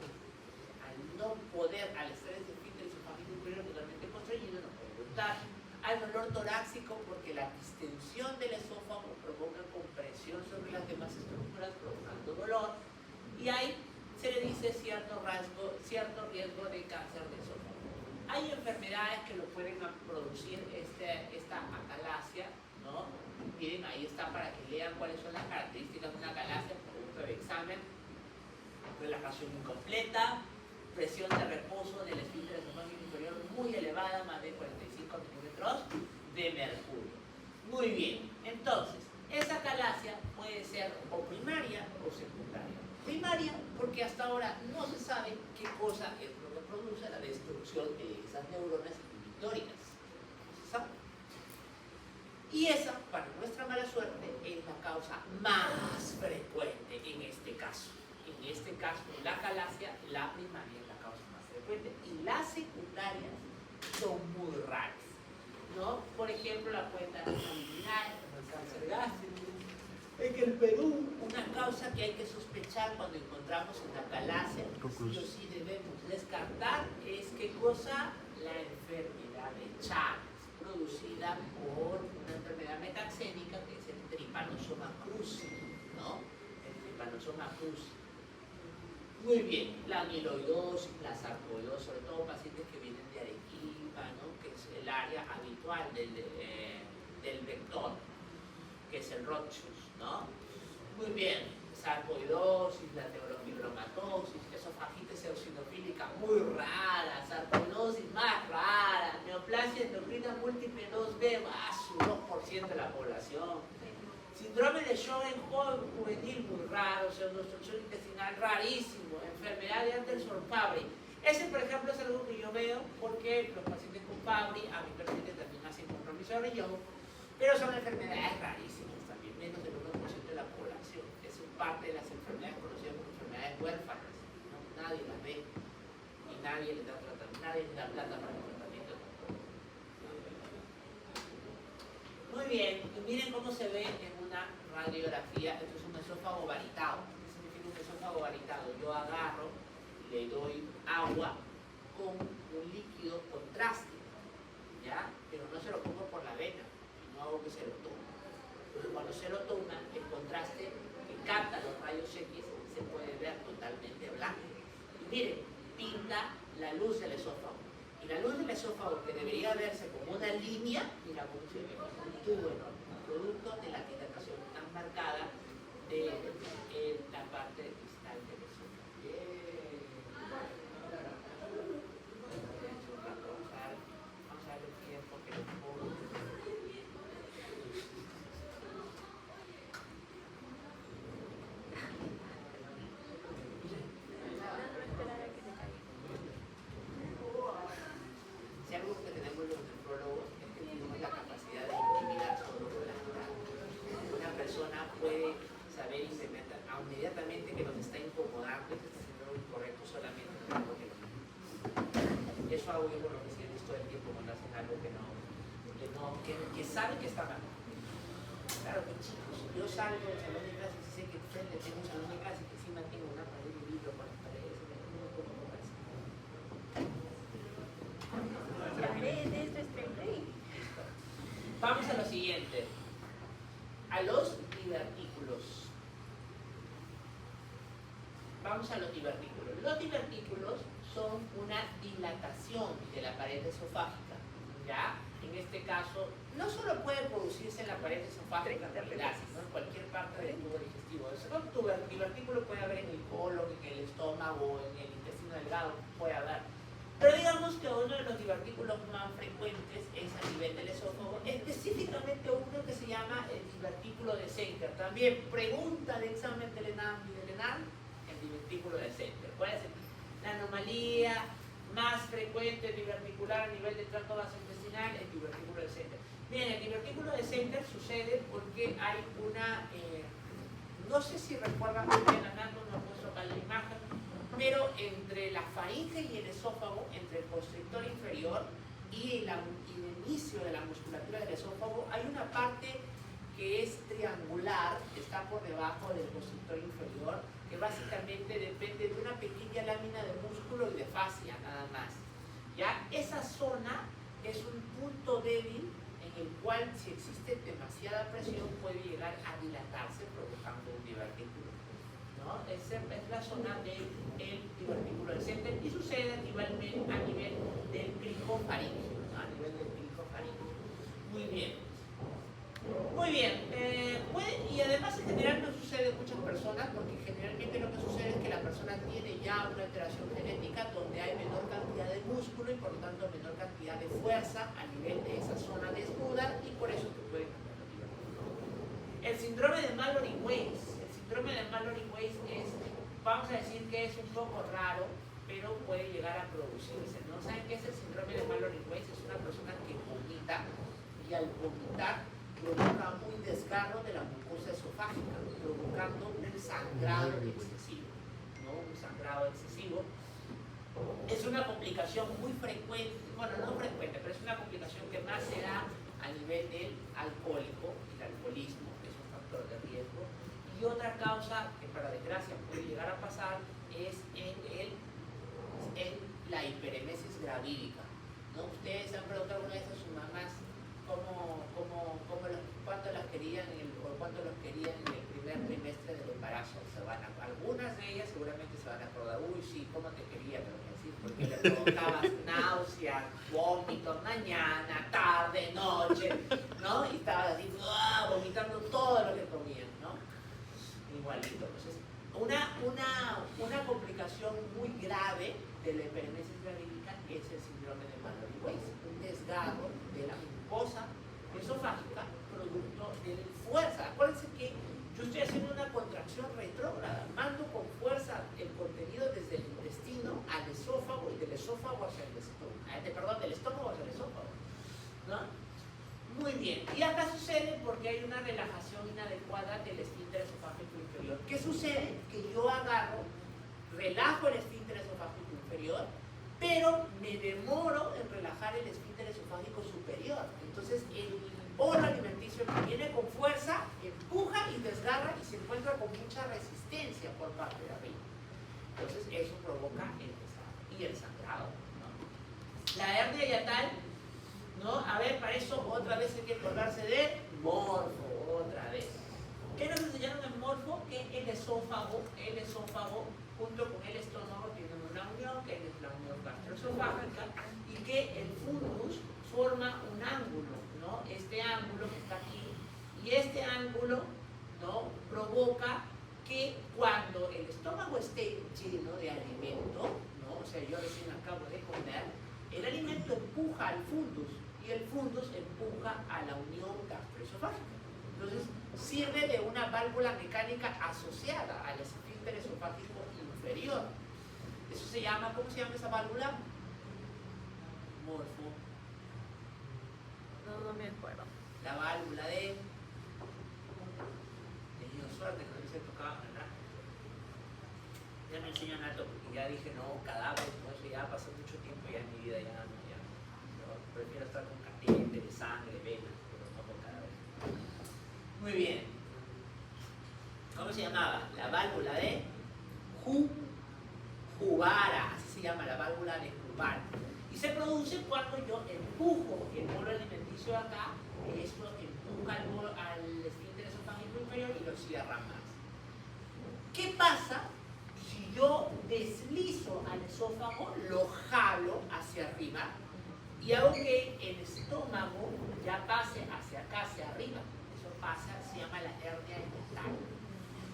Al no poder, al estar el esfínter esofágico inferior totalmente constreñido, no puede eructar. Hay dolor torácico porque la distensión del esófago provoca compresión sobre las demás estructuras, provocando dolor. Y se le dice cierto riesgo de cáncer de esófago. Hay enfermedades que lo pueden producir esta atalasia, ¿no? Miren, ahí está para que lean cuáles son las características de una atalasia, producto de examen. Relajación incompleta, presión de reposo del esfínter esofágico inferior muy elevada, más de 45 milímetros de mercurio. Muy bien, entonces, esa atalasia puede ser o primaria o secundaria. Primaria, porque hasta ahora no se sabe qué cosa es lo que produce la destrucción de esas neuronas inhibitorias. No se sabe. Y esa, para nuestra mala suerte, es la causa más frecuente en este caso. En este caso, la atalasia, la primaria es la causa más frecuente. Y las secundarias son muy raras, ¿no? Por ejemplo, la pueden dar eliminada, el cáncer gástrico. En el Perú, una causa que hay que sospechar cuando encontramos en la atalasia, sí o sí debemos descartar, es ¿qué cosa? La enfermedad de Chagas, producida por una enfermedad metaxénica que es el Trypanosoma cruzi, ¿no? El Trypanosoma cruzi. Muy bien, la amiloidosis, la sarcoidosis, sobre todo pacientes que vienen de Arequipa, ¿no? Que es el área habitual del vector, que es el Rochus, ¿no? Muy bien, sarcoidosis, la neurofibromatosis, esofagitis eosinofílica muy rara, sarcoidosis más rara, neoplasia endocrina múltiple 2B, más un 2% de la población. Síndrome de Sjögren juvenil muy raro, pseudoobstrucción intestinal rarísimo, enfermedad de Anderson-Fabry. Ese, por ejemplo, es algo que yo veo porque los pacientes con Fabry habitualmente también hacen compromiso de riñón, pero son enfermedades rarísimas también, menos del 1% de la población. Es parte de las enfermedades conocidas como enfermedades enfermedades huérfanas, ¿no? Nadie las ve y nadie les da tratamiento, nadie les da plata para el tratamiento. Muy bien, y miren cómo se ve en una radiografía. Esto es un esófago varitado. ¿Qué significa un esófago varitado? Yo agarro, le doy agua con un líquido contraste, ¿ya? Pero no se lo pongo por la vena, no hago que se lo tome. Entonces cuando se lo toma, el contraste que capta los rayos X se puede ver totalmente blanco. Y miren, pinta la luz del esófago. Y la luz del esófago, que debería verse como una línea, mira cómo se ve, como un tubo enorme, producto de la dilatación tan marcada de la parte distal del esófago. Vamos a ver el tiempo que le pongo. Si algo que tenemos los nefrólogos es que tenemos la capacidad de intimidar todo lo natural. Una persona puede saber inmediatamente que nos está incomodando y que está haciendo lo incorrecto solamente por lo que lo mismo. Eso hago yo con los pacientes todo el tiempo cuando hacen algo que saben que está mal. Claro que chicos, yo salgo del salón de clases y sé que frente tengo un salón de clases que encima tengo una pared de vidrio por las paredes y me pongo como así. Vamos a lo siguiente, a los divertículos. Vamos a los divertículos. Los divertículos son una dilatación de la pared esofágica, ¿ya? En este caso, no solo puede producirse en la pared esofágica, sino en cualquier parte del tubo digestivo. El divertículo puede haber en el colon, en el estómago, en el intestino delgado, puede haber. Pero digamos que uno de los divertículos más frecuentes es a nivel del esófago, específicamente uno que se llama el divertículo de Senker. También pregunta de examen del ENAM y del ENAM, el divertículo de Senker. ¿Cuál es la anomalía más frecuente diverticular a nivel del tracto gastrointestinal? El divertículo de Senker. Bien, el divertículo de Senker sucede porque hay una, no sé si recuerdan muy bien, Anato nos puso acá la imagen, pero entre la faringe y el esófago, entre el constrictor inferior y el inicio de la musculatura del esófago, hay una parte que es triangular, que está por debajo del constrictor inferior, que básicamente depende de una pequeña lámina de músculo y de fascia, nada más. ¿Ya? Esa zona es un punto débil en el cual, si existe demasiada presión, puede llegar a dilatarse, provocando un divertículo, ¿no? Esa es la zona del divertículo del Senker y sucede a nivel del cricofaringeo, ¿no? A nivel del cricofaringeo. Muy bien. Muy bien. Y además en general no sucede en muchas personas, porque generalmente lo que sucede es que la persona tiene ya una alteración genética donde hay menor cantidad de músculo y por lo tanto menor cantidad de fuerza a nivel de esa zona desnuda, y por eso te puede cambiar los divertículos. El síndrome de Mallory-Weiss. El síndrome de Mallory-Weiss es, vamos a decir que es un poco raro, pero puede llegar a producirse, ¿no? ¿Saben qué es el síndrome de Mallory-Weiss? Es una persona que vomita y al vomitar provoca un desgarro de la mucosa esofágica, provocando un sangrado excesivo, ¿no? Un sangrado excesivo. Es una complicación muy frecuente, bueno, no frecuente, pero es una complicación que más se da a nivel del alcohólico, el alcoholismo, que es un factor de riesgo. Y otra causa que para desgracia puede llegar a pasar es en la hiperemesis gravídica, ¿no? Ustedes se han preguntado alguna vez a sus mamás cuánto las querían o cuánto los querían en el primer trimestre del embarazo. Algunas de ellas seguramente se van a acordar, uy sí, cómo te quería, pero decir, porque le provocabas náuseas, vómitos, mañana, tarde, noche, ¿no? Y estabas así, vomitando todo lo que comían, ¿no? Igualito. Entonces, una complicación muy grave de la hiperemesis gravídica es el síndrome de Mallory-Weiss, un desgarro de la mucosa esofágica producto de fuerza. Acuérdense que yo estoy haciendo una contracción retrógrada, mando con fuerza el contenido desde el intestino al esófago y del esófago hacia el estómago, del estómago hacia el esófago, ¿no? Muy bien, y acá sucede porque hay una relajación inadecuada del esfínter esofágico inferior. ¿Qué sucede? Que yo agarro relajo el esfínter esofágico inferior, pero me demoro en relajar el esfínter esofágico superior. Entonces el bolo alimenticio que viene con fuerza, empuja y desgarra y se encuentra con mucha resistencia por parte de arriba. Entonces eso provoca el desgarro y el sangrado, ¿no? La hernia hiatal, ¿no? A ver, para eso otra vez hay que acordarse de morfo, otra vez. ¿Qué nos enseñaron en morfo? Que el esófago junto con el estómago tienen una unión, que es la unión gastroesofágica, y que el fundus forma un ángulo, ¿no? Este ángulo que está aquí, y este ángulo, ¿no? Provoca que cuando el estómago esté lleno de alimento, ¿no? O sea, yo recién acabo de comer, el alimento empuja al fundus, y el fundus empuja a la unión gastroesofágica. Entonces, sirve de una válvula mecánica asociada al esfínter esofágico inferior. Eso se llama, ¿cómo se llama esa válvula? Morfo. No me acuerdo. La válvula de... He tenido suerte que no se tocaba, ¿verdad? Ya me enseñan alto porque ya dije, no, cadáveres, no, eso ya pasó mucho tiempo ya en mi vida, ya no, ya. Yo prefiero estar con catéteres, sangre, venas, pero no con cadáveres. Muy bien. ¿Cómo se llamaba? La válvula de Juvara, así se llama la válvula de Juvara. Y se produce cuando yo empujo el bolo alimenticio acá, esto empuja al esfínter esofágico inferior y lo cierra más. ¿Qué pasa si yo deslizo al esófago, lo jalo hacia arriba y hago que el estómago ya pase hacia acá, hacia arriba? Eso pasa, se llama la hernia hiatal.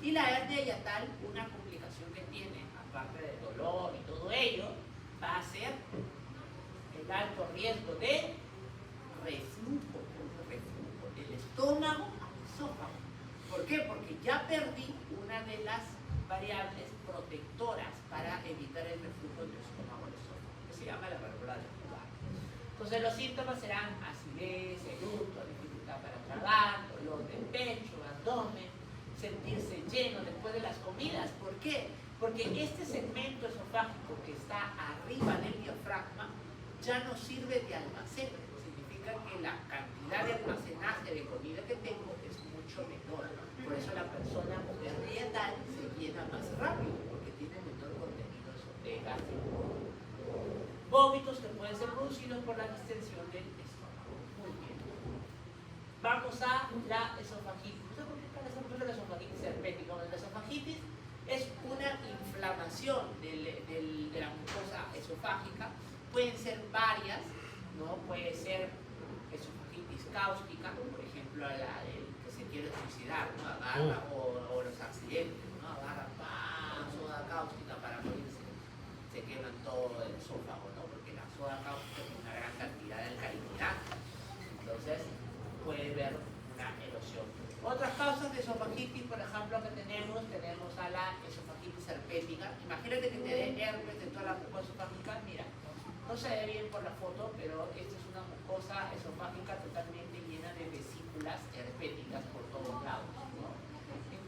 Y la hernia hiatal, una complicación que tiene, aparte del dolor y todo ello, va a ser el alto riesgo de reflujo del estómago al esófago. ¿Por qué? Porque ya perdí una de las variables protectoras para evitar el reflujo del estómago al esófago, que se llama la válvula de Juvara. Entonces los síntomas serán acidez, eructo, dificultad para tragar, dolor del pecho, abdomen, sentirse lleno después de las comidas. ¿Por qué? Porque este segmento esofágico que está arriba del diafragma ya no sirve de almacén. Significa que la cantidad de almacenaje de comida que tengo es mucho menor. Por eso la persona con hernia hiatal se llena más rápido, porque tiene menor contenido de gástrico. Vómitos que pueden ser producidos por la distensión del estómago. Muy bien. Vamos a la esofagitis. ¿Usted por qué está la esofagitis herpética? Bueno, la esofagitis es una inflamación de la mucosa esofágica. Pueden ser varias, ¿no? Puede ser esofagitis cáustica, por ejemplo, el que se quiere suicidar, ¿no? Agarra, o los accidentes, ¿no? Agarra soda cáustica para morirse. Se queman todo el esófago, ¿no? Porque la soda cáustica es una gran cantidad de alcalinidad. Entonces, puede haber una erosión. Otras causas de esofagitis, por ejemplo, que tenemos a la esofagitis herpética. Imagínate que te dé herpes de toda la mucosa esofágica. Mira, no se ve bien por la foto, pero esta es una mucosa esofágica totalmente llena de vesículas herpéticas por todos lados, ¿no?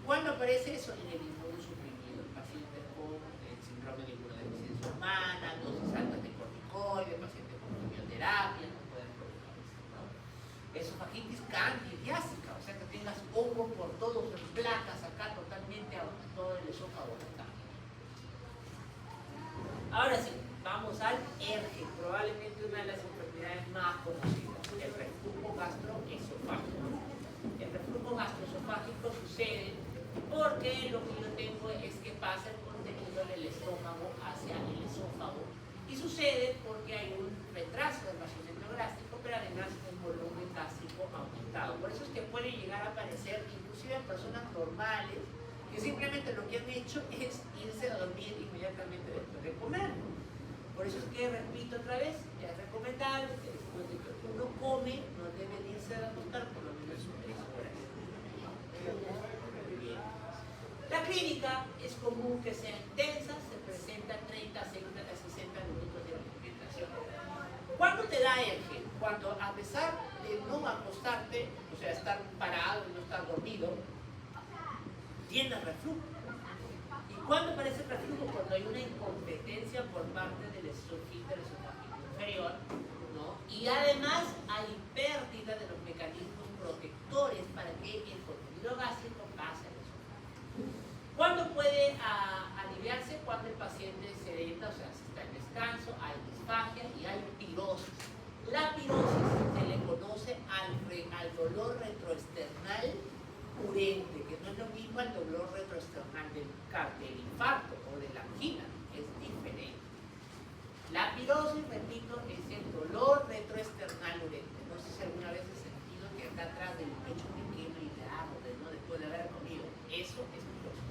¿Cuándo aparece eso? En el inmunosuprimido, el paciente con el síndrome de inmunodeficiencia humana, dosis altas de corticoides, pacientes con quimioterapia, no pueden provocar eso, ¿no? Esofagitis candidiásica, o sea que tengas hongo por todos los placas acá totalmente a todo el esófago acá. Ahora sí, vamos al ERGE, probablemente una de las enfermedades más conocidas, el reflujo gastroesofágico. El reflujo gastroesofágico sucede porque lo que yo tengo es que pasa el contenido del estómago hacia el esófago. Y sucede porque hay un retraso del vaciamiento gástrico, pero además un volumen gástrico aumentado. Por eso es que puede llegar a aparecer inclusive en personas normales que simplemente lo que han hecho es irse a dormir inmediatamente después de comer. Por eso es que, repito otra vez, es recomendable que después de que uno come no debe irse a acostar por lo menos 3 horas. Muy bien. La clínica es común que sea intensa, se presenta 30 a 60 minutos de alimentación. ¿Cuándo te da ERGE? Cuando a pesar de no acostarte, o sea, estar parado y no estar dormido, tienes reflujo. Y ¿Cuándo aparece el reflujo? Cuando hay una incompetencia por parte del esofígero esofágico inferior, ¿no? Y además hay pérdida de los mecanismos protectores para que el contenido gástrico pase al esófago. ¿Cuándo puede aliviarse? Cuando el paciente sedenta, o sea, se está en descanso, hay disfagia y hay pirosis. La pirosis se le conoce al dolor retroesternal urente, que no es lo mismo al dolor retroesternal del infarto o de la angina, es diferente. La pirosis, repito, es el dolor retroesternal urente. No sé si alguna vez he sentido que acá atrás del pecho pequeño y de hambre, ¿no? Después de haber comido. Eso es pirosis.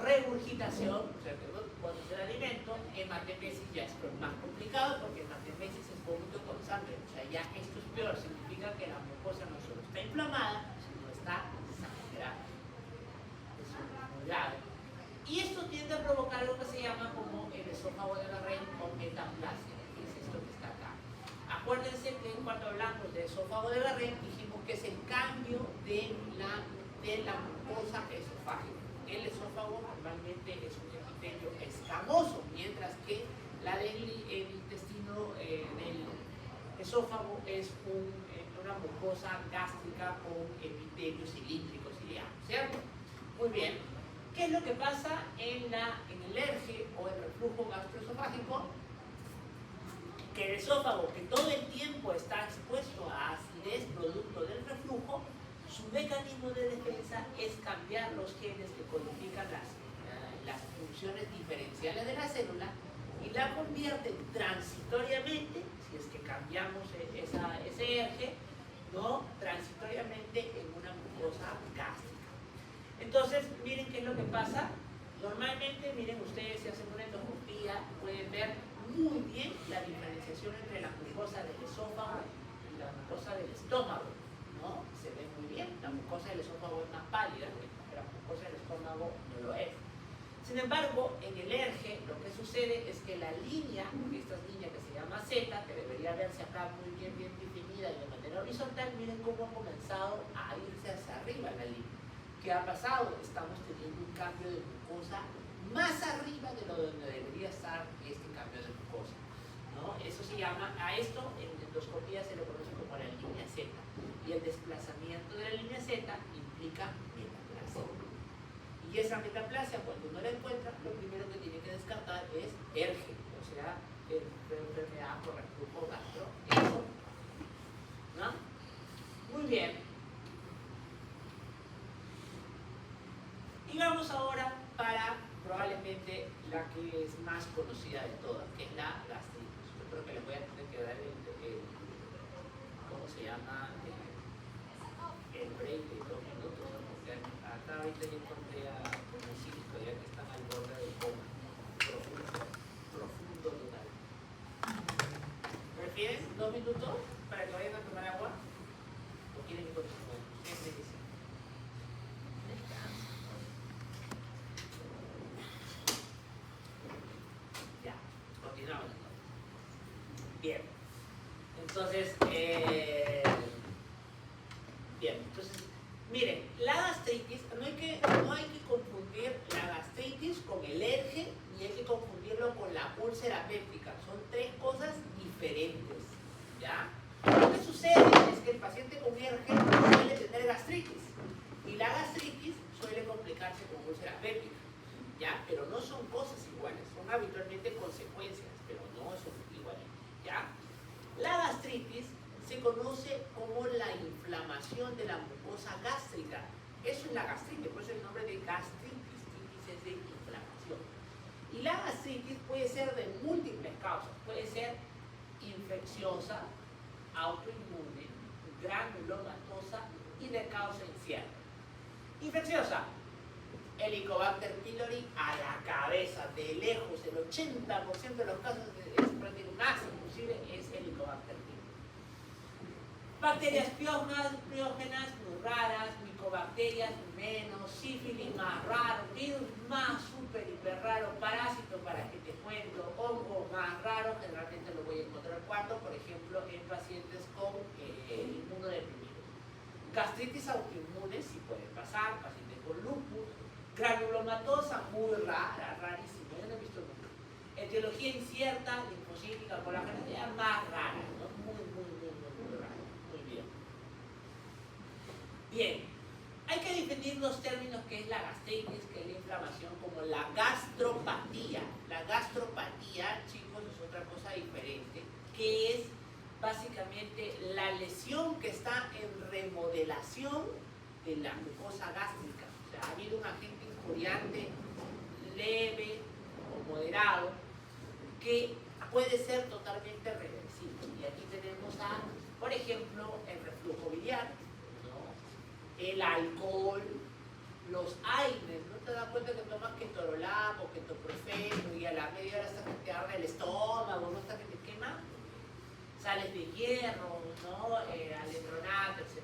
Regurgitación, o sea, cuando se da alimento, hematemesis ya es más complicado porque hematemesis es vómito con sangre. O sea, ya esto es peor, significa que la mucosa no solo está inflamada, sino está sangrada. Eso es muy grave. Y esto tiende a provocar lo que se llama como el esófago de Barré o metaplasia, que es esto que está acá. Acuérdense que cuando hablamos de esófago de Barré dijimos que es el cambio de la mucosa esofágica. El esófago normalmente es un epitelio escamoso, mientras que la del intestino del esófago es una mucosa gástrica con epitelios cilíndricos ciliados, ¿cierto? Muy bien. ¿Qué es lo que pasa en el ERGE o el reflujo gastroesofágico? Que el esófago, que todo el tiempo está expuesto a acidez producto del reflujo, su mecanismo de defensa es cambiar los genes que codifican las funciones diferenciales de la célula y la convierten transitoriamente, si es que cambiamos ese eje, ¿no? Transitoriamente en una mucosa gástrica. Entonces, miren qué es lo que pasa. Normalmente, miren ustedes, si hacen una endoscopía, pueden ver muy bien la diferenciación entre la mucosa del esófago y la mucosa del estómago, ¿no? Se ve muy bien. La mucosa del esófago es más pálida, la mucosa del estómago no lo es. Sin embargo, en el ERGE lo que sucede es que la línea, esta línea que se llama Z, que debería verse acá muy bien definida y de manera horizontal, miren cómo ha comenzado a irse hacia arriba la línea. ¿Qué ha pasado? Estamos teniendo un cambio de mucosa más arriba de lo donde debería estar este cambio de mucosa, ¿no? Eso se llama, a esto en endoscopía se lo conoce como la línea Z. Y el desplazamiento de la línea Z implica metaplasia. Y esa metaplasia, cuando uno la encuentra, lo primero que tiene que descartar es ERGE, o sea, enfermedad por reflujo gastroesofágico, ¿no? Muy bien. Y vamos ahora para probablemente la que es más conocida de todas, que es la gastritis. Yo creo que les voy a tener que dar ¿cómo se llama? El break de 2 minutos, porque acá ahorita yo encontré a unos cínicos ya que están al borde del coma, profundo total. ¿Prefieren 2 minutos para que vayan a tomar agua? ¿O quieren que continúe? ¿Qué me dicen? Ya, continuamos. Bien. Entonces, miren, la gastritis, no hay que confundir la gastritis con el ERGE, ni hay que confundirlo con la úlcera péptica. Son 3 cosas diferentes, ¿ya? Lo que sucede es que el paciente con ERGE suele tener gastritis, y la gastritis suele complicarse con úlcera péptica, ¿ya? Pero no son cosas iguales, son habitualmente consecuencias, pero no son iguales, ¿ya? La gastritis se conoce como la inflamación de la mucosa gástrica. Eso es la gastritis, por eso el nombre de gastritis, titis es de inflamación. Y la gastritis puede ser de múltiples causas, puede ser infecciosa, autoinmune, granulomatosa y de causa incierta. Infecciosa, Helicobacter pylori a la cabeza, de lejos, el 80% de los casos, más inclusive, es Helicobacter pylori. Bacterias piógenas muy raras, micobacterias menos, sífilis más raro, virus más súper hiper raro, parásito para que te cuento, hongo más raro, generalmente lo voy a encontrar cuando, por ejemplo, en pacientes con inmunodeprimidos. Gastritis autoinmune sí puede pasar, pacientes con lupus, Granulomatosa muy rara, rarísima, yo no he visto nunca. Etiología incierta, linfocítica, por la generalidad más rara, ¿no? Muy rara. Muy bien. Bien, hay que definir los términos que es la gastritis, que es la inflamación, como la gastropatía. La gastropatía, chicos, es otra cosa diferente, que es básicamente la lesión que está en remodelación de la mucosa gástrica. O sea, ha habido un agente injuriante leve o moderado que puede ser totalmente reversible. Y aquí tenemos por ejemplo, el reflujo biliar, ¿no? El alcohol, los AINES. ¿No te das cuenta que tomas ketorolac o ketoprofeno y a la media hora hasta que te arde el estómago, no hasta que te quema? Sales de hierro, ¿no? Alendronato, etc.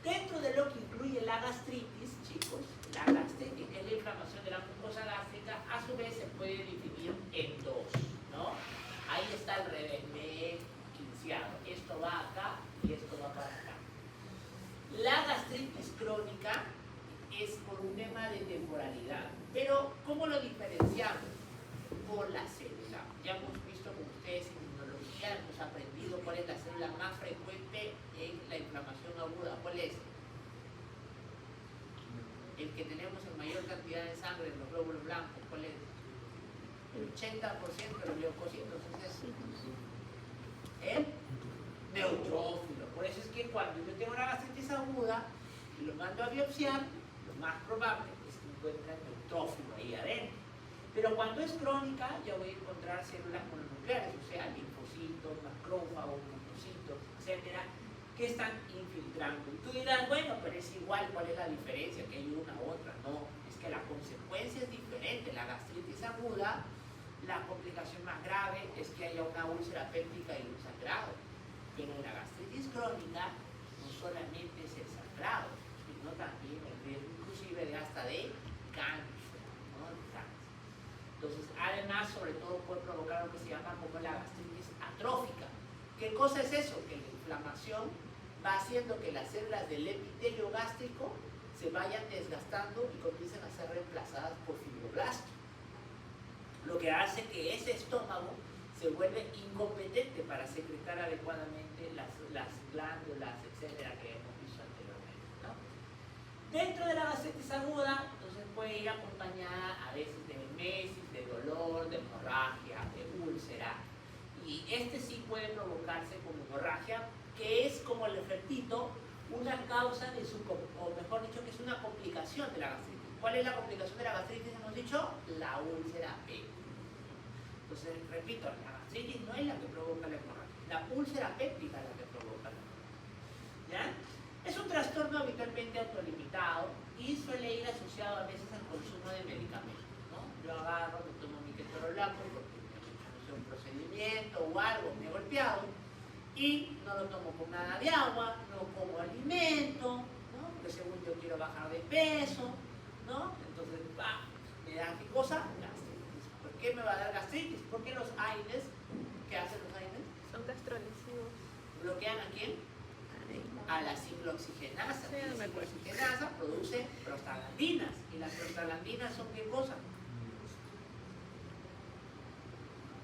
Dentro de lo que incluye la gastritis, chicos, la gastritis, que es la inflamación de la mucosa gástrica, a su vez se puede dividir en dos, ¿no? Ahí está el revés quinceado. Esto va acá y esto va para acá. La gastritis crónica es por un tema de temporalidad. Pero, ¿cómo lo diferenciamos? Por la célula. Ya hemos visto con ustedes en inmunología, hemos aprendido cuál es la célula más frecuente en la inflamación aguda. ¿Cuál es? El que tenemos en mayor cantidad de sangre en los glóbulos blancos. ¿Cuál es? El 80% de los leucocitos. ¿Es eso? El neutrófilo. Por eso es que cuando yo tengo una gastritis aguda y lo mando a biopsiar, lo más probable es que encuentre neutrófilo ahí adentro. Pero cuando es crónica, ya voy a encontrar células mononucleares, o sea, linfocitos, macrófagos, monocitos, etcétera, que están infiltrando. Y tú dirás, bueno, pero es igual, ¿cuál es la diferencia? Que hay una u otra. No, es que la consecuencia es diferente. La gastritis aguda, la complicación más grave es que haya una úlcera péptica y un sangrado. Pero en la gastritis crónica, no solamente es el sangrado, sino también el riesgo inclusive de hasta de cáncer, ¿no? De cáncer. Entonces, además, sobre todo puede provocar lo que se llama como la gastritis atrófica. ¿Qué cosa es eso? Que la inflamación va haciendo que las células del epitelio gástrico se vayan desgastando y comiencen a ser reemplazadas por fibroblastos. Lo que hace que ese estómago se vuelve incompetente para secretar adecuadamente las glándulas, etcétera, que hemos visto anteriormente, ¿no? Dentro de la gastritis aguda, entonces puede ir acompañada a veces de emesis, de dolor, de hemorragia, de úlcera. Y este sí puede provocarse como hemorragia, que es, como les repito, una causa de o mejor dicho, que es una complicación de la gastritis. ¿Cuál es la complicación de la gastritis? Hemos dicho, la úlcera péptica. Entonces, repito, la gastritis no es la que provoca la hemorragia, la úlcera péptica es la que provoca la hemorragia. ¿Ya? Es un trastorno habitualmente autolimitado y suele ir asociado a veces al consumo de medicamentos, ¿no? Yo agarro, me tomo mi ketorolac porque no sé, un procedimiento o algo, me he golpeado y no lo tomo con nada de agua, no como alimento, ¿no? Porque según yo quiero bajar de peso, ¿no? Entonces, me da qué cosa, gastritis. ¿Por qué me va a dar gastritis? Porque los AINES, ¿qué hacen los AINES? Son gastrolesivos. ¿Bloquean a quién? A la ciclooxigenasa. Sí, La me acuerdo. ciclooxigenasa produce prostaglandinas. ¿Y las prostaglandinas son qué cosa?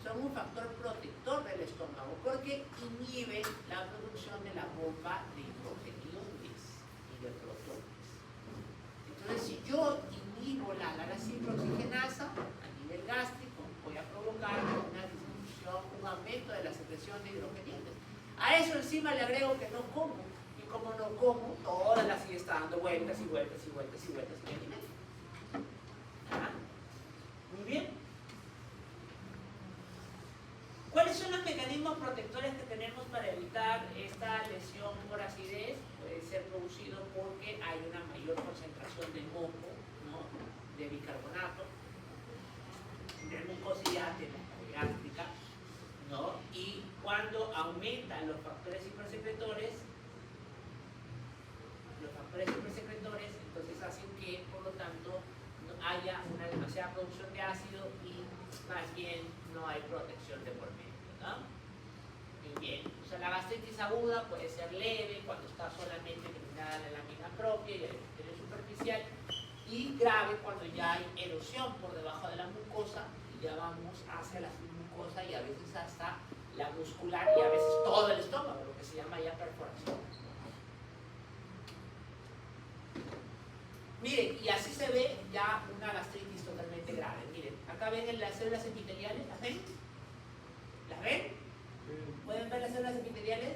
Son un factor protector del estómago porque inhiben la producción de la bomba de hidrogeniones y de protones. Entonces, si yo inhibo la ciclooxigenasa a nivel gástrico, voy a provocar una disminución, un aumento de la secreción de hidrogeniones. A eso encima le agrego que no como. Y como no como, toda la sigue está dando vueltas y vueltas y vueltas y vueltas y me alimento. ¿Ah? Muy bien. ¿Cuáles son los mecanismos protectores que tenemos para evitar esta lesión por acidez? Puede ser producido porque hay una mayor concentración de moco, ¿no? De bicarbonato, de mucosidad, de la gástrica, ¿no? Y cuando aumentan los factores hipersecretores, entonces hacen que, por lo tanto, no haya una demasiada producción de ácido y más bien no hay protección de por medio, ¿no? Muy bien. O sea, la gastritis aguda puede ser leve cuando está solamente eliminada la lámina propia y el epitelio superficial, y grave cuando ya hay erosión por debajo de la mucosa y ya vamos hacia la submucosa y a veces hasta la muscular y a veces todo el estómago, lo que se llama ya perforación. Miren, y así se ve ya una gastritis totalmente grave. Miren, acá ven las células epiteliales, ¿las ven? ¿Las ven? ¿Pueden ver las células epiteliales?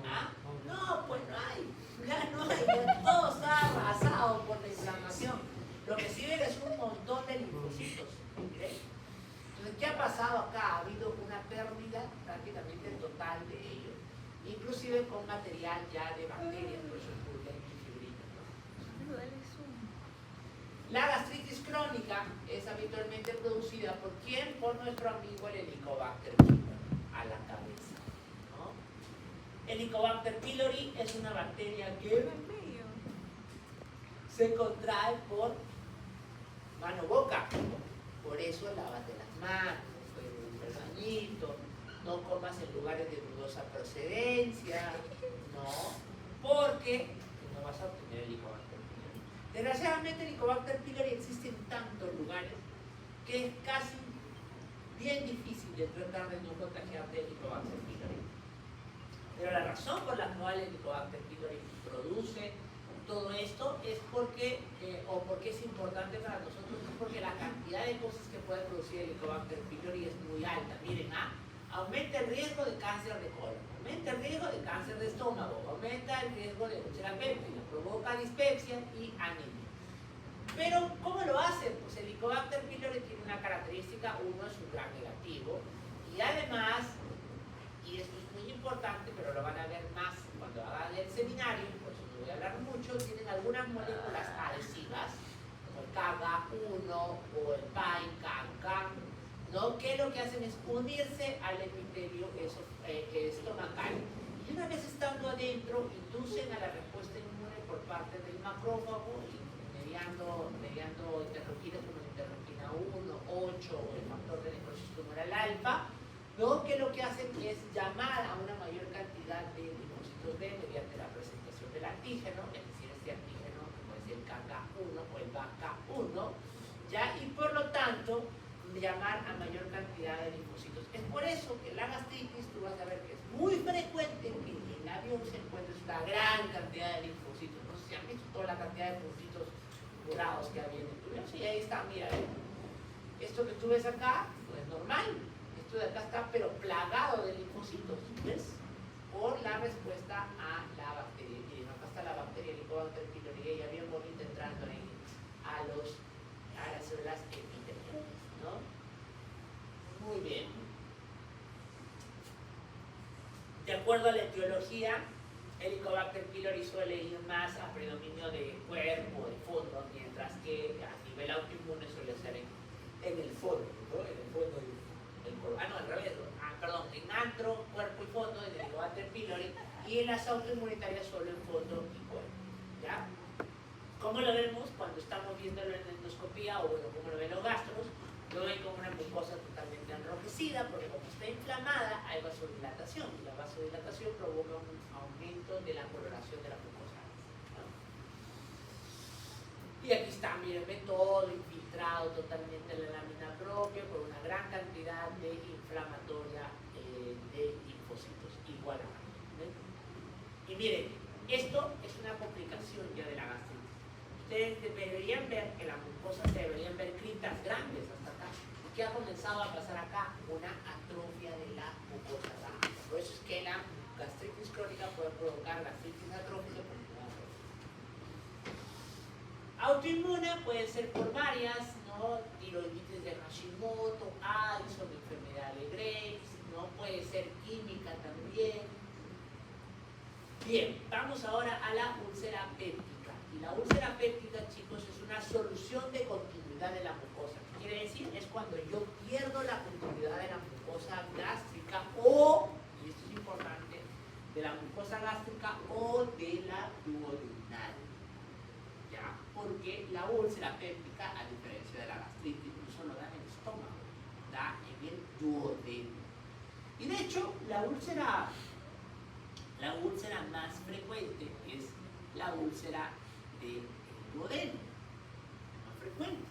¿Ah? No, pues no hay. Ya no hay, ya todo está arrasado por la inflamación. Lo que sí ven es un montón de linfocitos. ¿Okay? Entonces, ¿qué ha pasado acá? Ha habido una pérdida prácticamente total de ellos. Inclusive con material ya de bacterias, por eso es purga y fibrina, ¿no? La gastritis crónica es habitualmente producida por quién? Por nuestro amigo el Helicobacter pylori, a la cabeza, ¿no? Helicobacter pylori es una bacteria que se contrae por mano-boca. Por eso lávate las manos, el bañito, no comas en lugares de dudosa procedencia, no, porque no vas a obtener Helicobacter pylori. Desgraciadamente, Helicobacter pylori existe en tantos lugares que es casi bien difícil de tratar de no contagiarte de Helicobacter pylori. Pero la razón por la cual el Helicobacter pylori produce todo esto es porque, o porque es importante para nosotros, es porque la cantidad de cosas que puede producir el Helicobacter pylori es muy alta. Miren, aumenta el riesgo de cáncer de colon, aumenta el riesgo de cáncer de estómago, aumenta el riesgo de úlcera péptica, provoca dispepsia y anemia. Pero, ¿cómo lo hace? Pues el Helicobacter pylori tiene una característica, uno es un gran negativo, y además, y esto es muy importante, pero lo van a ver más cuando hagan el seminario, por eso no voy a hablar mucho, tienen algunas moléculas adhesivas, como el KAGA1 o el PAI-CANCA, ¿no? Que lo que hacen es unirse al epitelio estomacal. Y una vez estando adentro, inducen a la respuesta inmune por parte del macrófago, mediando interleuquinas como la interleuquina 1, 8 o el factor de necrosis tumoral alfa, ¿no? Que lo que hacen es llamar a una mayor cantidad de linfocitos B mediante la presentación del antígeno, es decir, este antígeno que puede ser el KK1 o el BACA1, ¿ya? Y por lo tanto, llamar a mayor cantidad de linfocitos. Es por eso que la gastritis, tú vas a ver que es muy frecuente que en la biopsia encuentres una gran cantidad de linfocitos. No sé si han visto toda la cantidad de puntitos morados que había en tu biopsia, y ahí está, mira, esto que tú ves acá, pues es normal. Esto de acá está pero plagado de linfocitos, ¿ves? Por la respuesta a la bacteria. Miren, acá está la bacteria Helicobacter pylori, ella bien bonita entrando ahí a las células epiteliales, ¿no? Muy bien. De acuerdo a la etiología, Helicobacter pylori suele ir más a predominio de cuerpo, de fondo, mientras que a nivel autoinmune suele ser en el fondo, ¿no? En el fondo del no, al revés, perdón, en antro, cuerpo y fondo, en el Helicobacter pylori, y en las autoinmunitarias solo en fondo y cuerpo, ¿ya? ¿Cómo lo vemos? Cuando estamos viéndolo en endoscopía, o bueno, como lo ven los gastros, lo ven como una mucosa totalmente enrojecida, porque como está inflamada, hay vasodilatación, y la vasodilatación provoca un aumento de la coloración de la mucosa, ¿no? Y aquí está, miren, ven todo infiltrado totalmente en la lámina propia por una gran cantidad de inflamatoria de linfocitos, igual a ¿ven? Y miren, esto es una complicación ya de la gastritis. Ustedes deberían ver que la mucosa se deberían ver criptas grandes hasta acá. ¿Qué ha comenzado a pasar acá? Una atrofia de la mucosa gástrica. Por eso es que la gastritis crónica puede provocar gastritis atrófica. Autoinmune puede ser por varias, ¿no? Tiroiditis de Hashimoto, Addison, enfermedad de Graves, ¿no? Puede ser química también. Bien, vamos ahora a la úlcera péptica. Y la úlcera péptica, chicos, es una solución de continuidad de la mucosa. ¿Qué quiere decir? Es cuando yo pierdo la continuidad de la mucosa gástrica o, y esto es importante, de la mucosa gástrica o de la duodenal. ¿Ya? Porque la úlcera péptica, a diferencia de la gastritis, no solo da en el estómago, da en el duodeno. Y de hecho, la úlcera más frecuente es la úlcera del duodeno, es más frecuente,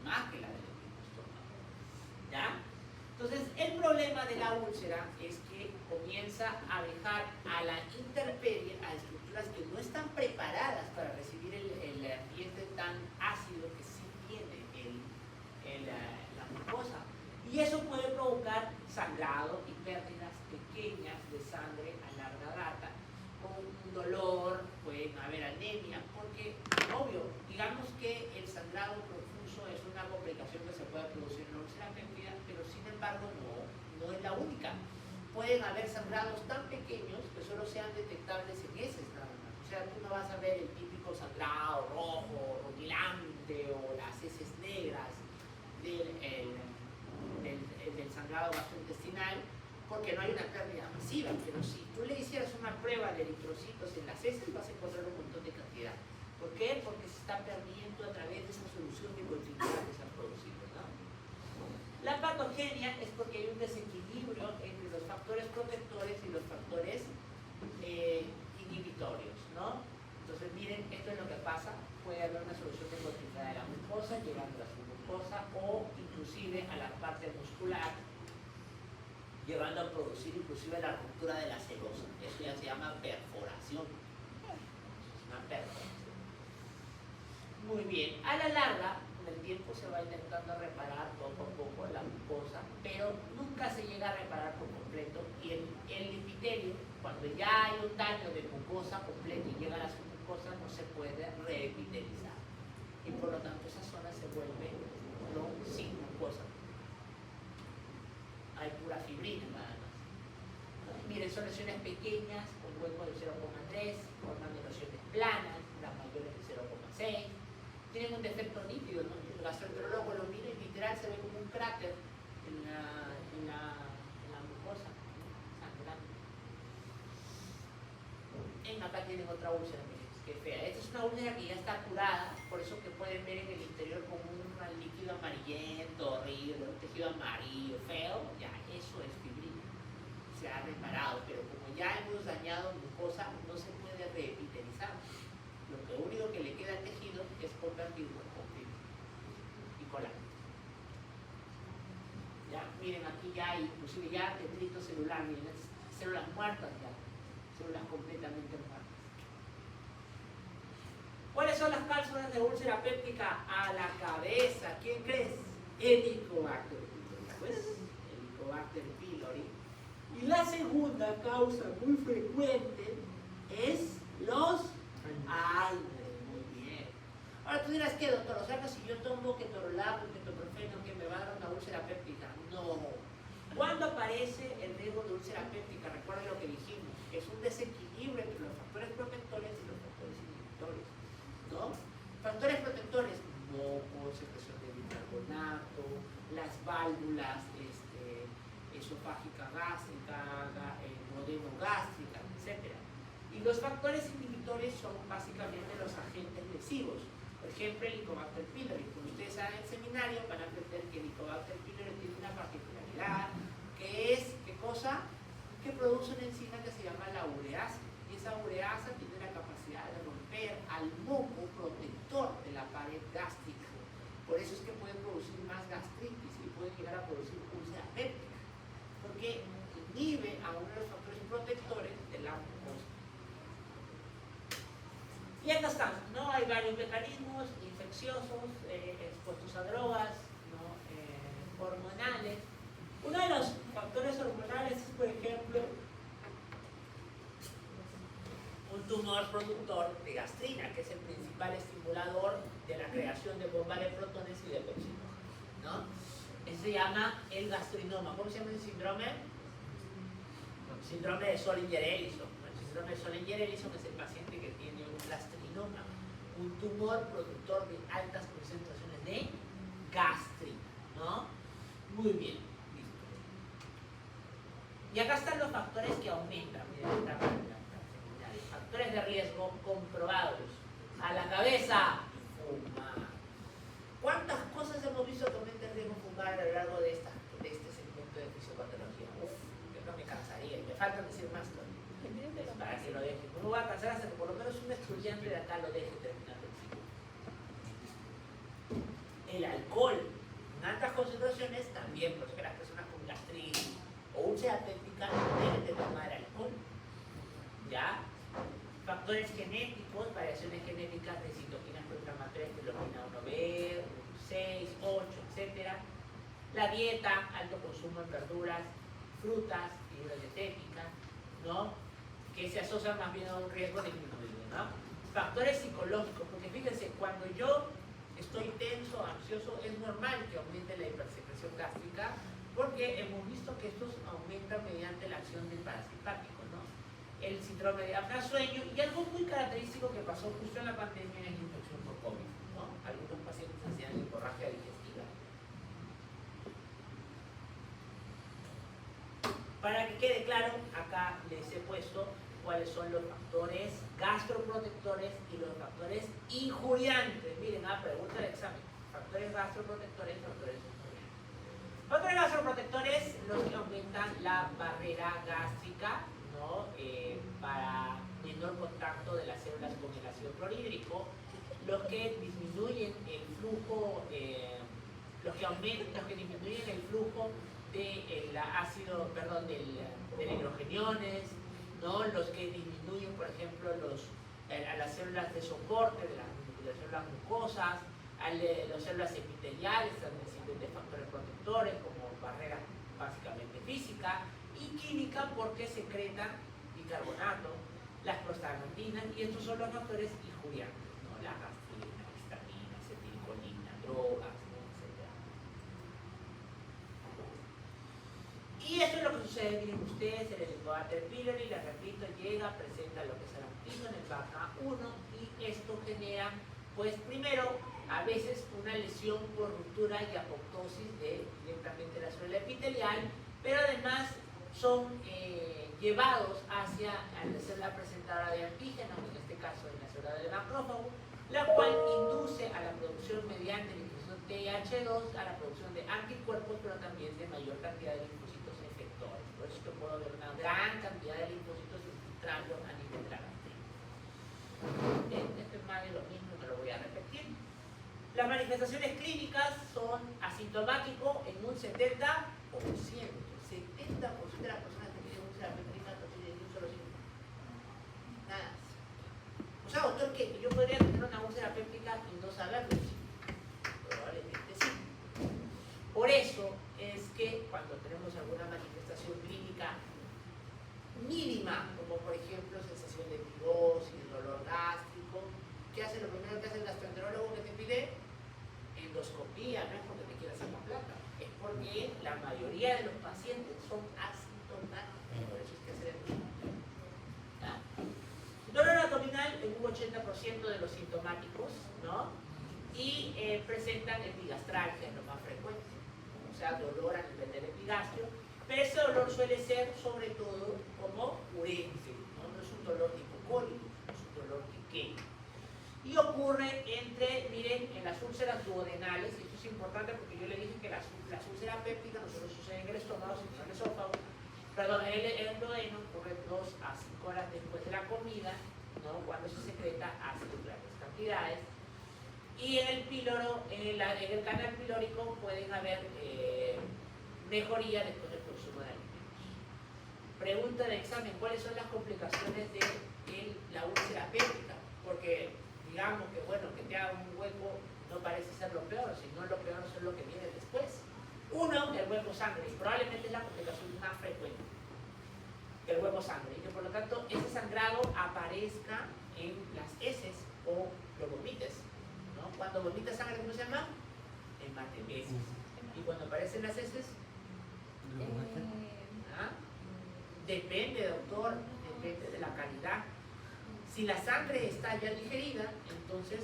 más que la del estómago. ¿Ya? Entonces, el problema de la úlcera es que comienza a dejar a la intemperie, a estructuras que no están preparadas para recibir el ambiente tan ácido que sí tiene la mucosa. Y eso puede provocar sangrado y pérdidas pequeñas de sangre a larga data, con un dolor, pueden haber anemia, porque, obvio, digamos que el sangrado profuso es una complicación que se puede producir en la úlcera péptica, pero sin embargo no es la única. Pueden haber sangrados tan pequeños que solo sean detectables en heces nada más. O sea, tú no vas a ver el típico sangrado rojo, rutilante o las heces negras del sangrado gastrointestinal, porque no hay una pérdida masiva. Pero si tú le hicieras una prueba de eritrocitos en las heces, vas a encontrar un montón de cantidad. ¿Por qué? Porque se está perdiendo a través de esa solución de continuidad que se ha producido, ¿no? La patogenia es porque hay un desequilibrio entre los factores protectores y los factores inhibitorios, ¿no? Entonces, miren, esto es lo que pasa. Puede haber una solución de continuidad de la mucosa, llegando a la submucosa o inclusive a la parte muscular, llevando a producir inclusive la ruptura de la serosa. Eso ya se llama perforación. Es una perforación. Muy bien. A la larga, con el tiempo se va intentando reparar poco a poco la mucosa, pero nunca se llega a reparar por completo. Y el epitelio, cuando ya hay un daño de mucosa completo y llega a la submucosa, no se puede reepitelizar. Y por lo tanto esa zona se vuelve no sin mucosa. Hay pura fibrina nada más. Miren, son lesiones pequeñas, con huecos de 0,3, formando lesiones planas, las mayores de 0,6. Tienen un defecto nítido, ¿no? El gastroenterólogo lo mira y literal se ve como un cráter en la mucosa, sangrando. Acá tienen otra úlcera, miren, qué fea. Esta es una úlcera que ya está curada, por eso que pueden ver en el interior como un líquido amarillento, horrible, un tejido amarillo, feo, ya eso es fibrina. Se ha reparado, pero como ya hemos dañado mucosa, no se puede reepitelizar. Lo único que le queda al tejido es convertirlo en fibrina y colágeno. Ya, miren, aquí ya hay inclusive ya detrito celular, miren, células muertas ya, células completamente muertas. ¿Cuáles son las causas de úlcera péptica a la cabeza? ¿Quién crees? Helicobacter pylori. Pues, Helicobacter pylori. Y la segunda causa muy frecuente es los Alzheimer. Muy bien. Ahora tú dirás, ¿qué, doctor? O sea, que si yo tomo ketorolaco, ketoprofeno, que me va a dar una úlcera péptica. No. ¿Cuándo aparece el riesgo de úlcera péptica? Recuerden lo que dijimos. Es un desequilibrio entre los factores protectores y los factores inhibitores, ¿no? Factores protectores, moco, secreción de bicarbonato, las válvulas esofágica gástrica, duodenogástrica, etc. Y los factores inhibitores son básicamente los agentes lesivos. Por ejemplo, el Helicobacter pylori. Como ustedes saben en el seminario, van a aprender que el Helicobacter pylori tiene una particularidad, que es, ¿qué cosa? Que produce una enzima que se llama la ureasa. Y esa ureasa tiene la capacidad de romper al moco protector de la pared gástrica. Por eso es que puede producir más gastritis y puede llegar a producir úlcera péptica, porque inhibe a uno de los factores protectores de la mucosa. Y acá están, ¿no? Hay varios mecanismos infecciosos, expuestos a drogas, ¿no? Hormonales. Uno de los factores hormonales es, por ejemplo, un tumor productor de gastrina, que es el principal estimulador de la creación de bomba de protones y de toxinas, ¿no? Eso se llama el gastrinoma. ¿Cómo se llama el síndrome? Síndrome de Solinger-Ellison. El síndrome de Solinger-Ellison es el paciente que tiene un gastrinoma, un tumor productor de altas concentraciones de gastrina, ¿no? Muy bien, listo. Y acá están los factores que aumentan. Miren, factores de riesgo comprobados. A la cabeza, fumar. ¿Cuántas cosas hemos visto que aumenta el riesgo fumar a lo largo de este segmento de fisiopatología? Uf, yo no me cansaría, y me faltan decir más todavía. Para que lo deje. No me voy a cansar hasta que por lo menos un estudiante de acá lo deje terminando el ciclo. El alcohol en altas concentraciones también, por ejemplo, las personas con gastritis o úlcera péptica deben de tomar alcohol. ¿Ya? Factores genéticos, variaciones genéticas de citoquinas proinflamatorias, interleuquina 1B, 6, 8, etc. La dieta, alto consumo en verduras, frutas, fibra dietética, ¿no? Que se asocian más bien a un riesgo disminuido, ¿no? Factores psicológicos, porque fíjense, cuando yo estoy tenso, ansioso, es normal que aumente la hipersecreción gástrica, porque hemos visto que estos aumentan mediante la acción del parasimpático, ¿no? El síndrome de apnea sueño, y algo muy característico que pasó justo en la pandemia es la infección por COVID, ¿no? Algunos pacientes hacían hemorragia digestiva. Para que quede claro, acá les he puesto cuáles son los factores gastroprotectores y los factores injuriantes. Miren, pregunta del examen. Factores gastroprotectores y factores injuriantes. Factores gastroprotectores, los que aumentan la barrera gástrica, ¿no? Para menor contacto de las células con el ácido clorhídrico, los que disminuyen el flujo, los que disminuyen el flujo del ácido, perdón, de hidrogeniones, ¿no? Los que disminuyen, por ejemplo, a las células de soporte de las células mucosas, a las células epiteliales también sirven de factores protectores como barrera básicamente física y química porque secretan bicarbonato, las prostaglandinas, y estos son los factores injuriantes, ¿no? La gastrina, histamina, acetilcolina, drogas, ¿no? Etc. Y eso es lo que sucede, miren ustedes, el Helicobacter pylori, les repito, llega, presenta lo que es el antígeno, el BACA1, y esto genera, pues primero, a veces una lesión por ruptura y apoptosis directamente de la célula epitelial, pero además son llevados hacia la célula presentadora de antígenos, en este caso en la célula del macrófago, la cual induce a la producción mediante la inclusión TH2 a la producción de anticuerpos, pero también de mayor cantidad de linfocitos efectores. Por eso que puedo ver una gran cantidad de linfocitos infiltrando a nivel de la gastrina. Esto es más de lo mismo, no lo voy a repetir. Las manifestaciones clínicas son asintomático en un 70%. 70% de las personas que tienen úlcera péptica no tienen ni un solo síntoma. Nada. O sea, doctor, ¿qué? ¿Yo podría tener una úlcera péptica y no saberlo? Sí. Probablemente sí. Por eso es que cuando tenemos alguna manifestación clínica mínima, como por ejemplo sensación de pirosis, dolor gástrico, ¿qué hace? Lo primero que hace el gastroenterólogo que te pide endoscopía, no es porque te quiera sacar plata, es porque la mayoría de los pacientes son asintomáticos, por eso es que hacer endoscopía. Dolor abdominal en un 80% de los sintomáticos, ¿no? Y presentan epigastralgia, es lo más frecuente, o sea, dolor a nivel del epigastrio, pero ese dolor suele ser sobre todo como urense, ¿no? No es un dolor tipo cólico, es un dolor que quema. Y ocurre miren, en las úlceras duodenales, y esto es importante porque yo le dije que las úlceras pépticas no solo suceden en el estómago, sino en el esófago. Perdón, el duodeno ocurre 2 a 5 horas después de la comida, ¿no? Cuando se secreta ácido en grandes cantidades. Y en el píloro, en el canal pilórico pueden haber mejoría después del consumo de alimentos. Pregunta de examen, ¿cuáles son las complicaciones de la úlcera péptica? Porque digamos que bueno, que te haga un hueco no parece ser lo peor, sino lo peor es lo que viene después. Uno, el hueco sangre, y probablemente es la complicación más frecuente, el hueco sangre, y que por lo tanto ese sangrado aparezca en las heces o lo vomites, ¿no? Cuando vomitas sangre, ¿cómo se llama? Hematemesis. Y cuando aparecen las heces, ¿ah? Depende, doctor, depende de la calidad. Si la sangre está ya digerida, entonces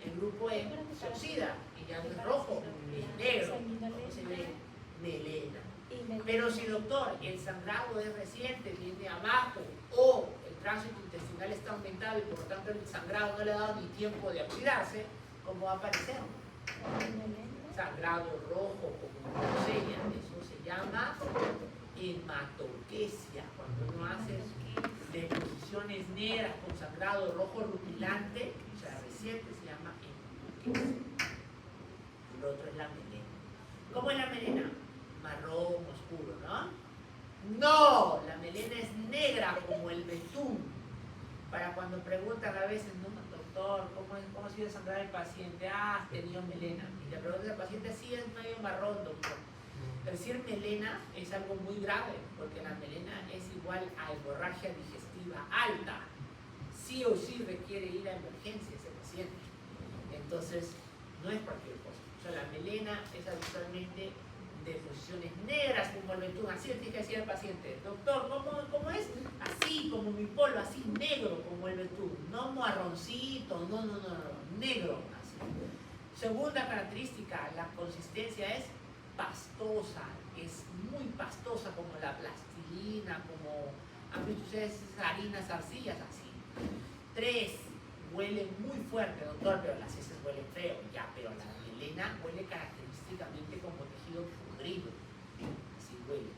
el grupo E se oxida y ya no es rojo, es negro, ¿cómo se ve? Melena. Pero si, doctor, el sangrado es reciente, viene abajo, o el tránsito intestinal está aumentado y por lo tanto el sangrado no le ha dado ni tiempo de oxidarse, ¿cómo va a aparecer? Sangrado rojo, como lo sellan, eso se llama hematoquesia. Cuando uno hace deposiciones negras con sangrado rojo rutilante, o sea, reciente, se llama hematoquesia. el otro es la melena. ¿Cómo es la melena? Marrón oscuro, ¿no? No, la melena es negra como el betún. Para cuando preguntan a veces, no, doctor, ¿cómo ha sido sangrar el paciente? Ah, has tenido melena. Y le preguntan al paciente, sí, es medio marrón, doctor. Decir melena es algo muy grave, porque la melena es igual a hemorragia digestiva alta. Sí o sí requiere ir a emergencia ese paciente. Entonces, no es cualquier cosa. O sea, la melena es habitualmente de posiciones negras como el betún. Así le tiene que decir al paciente, doctor, ¿cómo es? Así como mi polo, así negro como el betún. No marroncito, no, negro. Así. Segunda característica, la consistencia es pastosa, es muy pastosa como la plastilina, como han visto ustedes esas harinas, arcillas, así. 3, huele muy fuerte, doctor, pero las heces huelen feo, ya, pero la melena huele característicamente como tejido pudrido, así huele.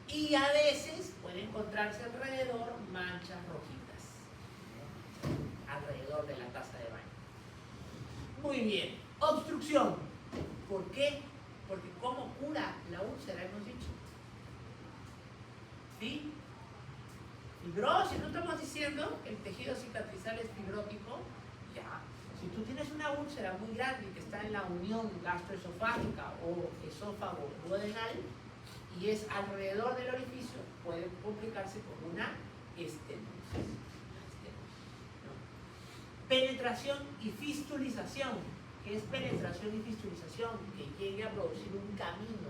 Y a veces puede encontrarse alrededor manchas rojitas, ¿no? Alrededor de la taza de baño. Muy bien, obstrucción. ¿Por qué? Porque ¿cómo cura la úlcera? Hemos dicho. ¿Sí? Fibrosis, ¿no estamos diciendo que el tejido cicatrizal es fibrótico? Ya. Si tú tienes una úlcera muy grande que está en la unión gastroesofágica o esófago-duodenal y es alrededor del orificio, puede complicarse con una estenosis. ¿No? Penetración y fistulización. ¿Qué es penetración y fistulización? Que llegue a producir un caminito.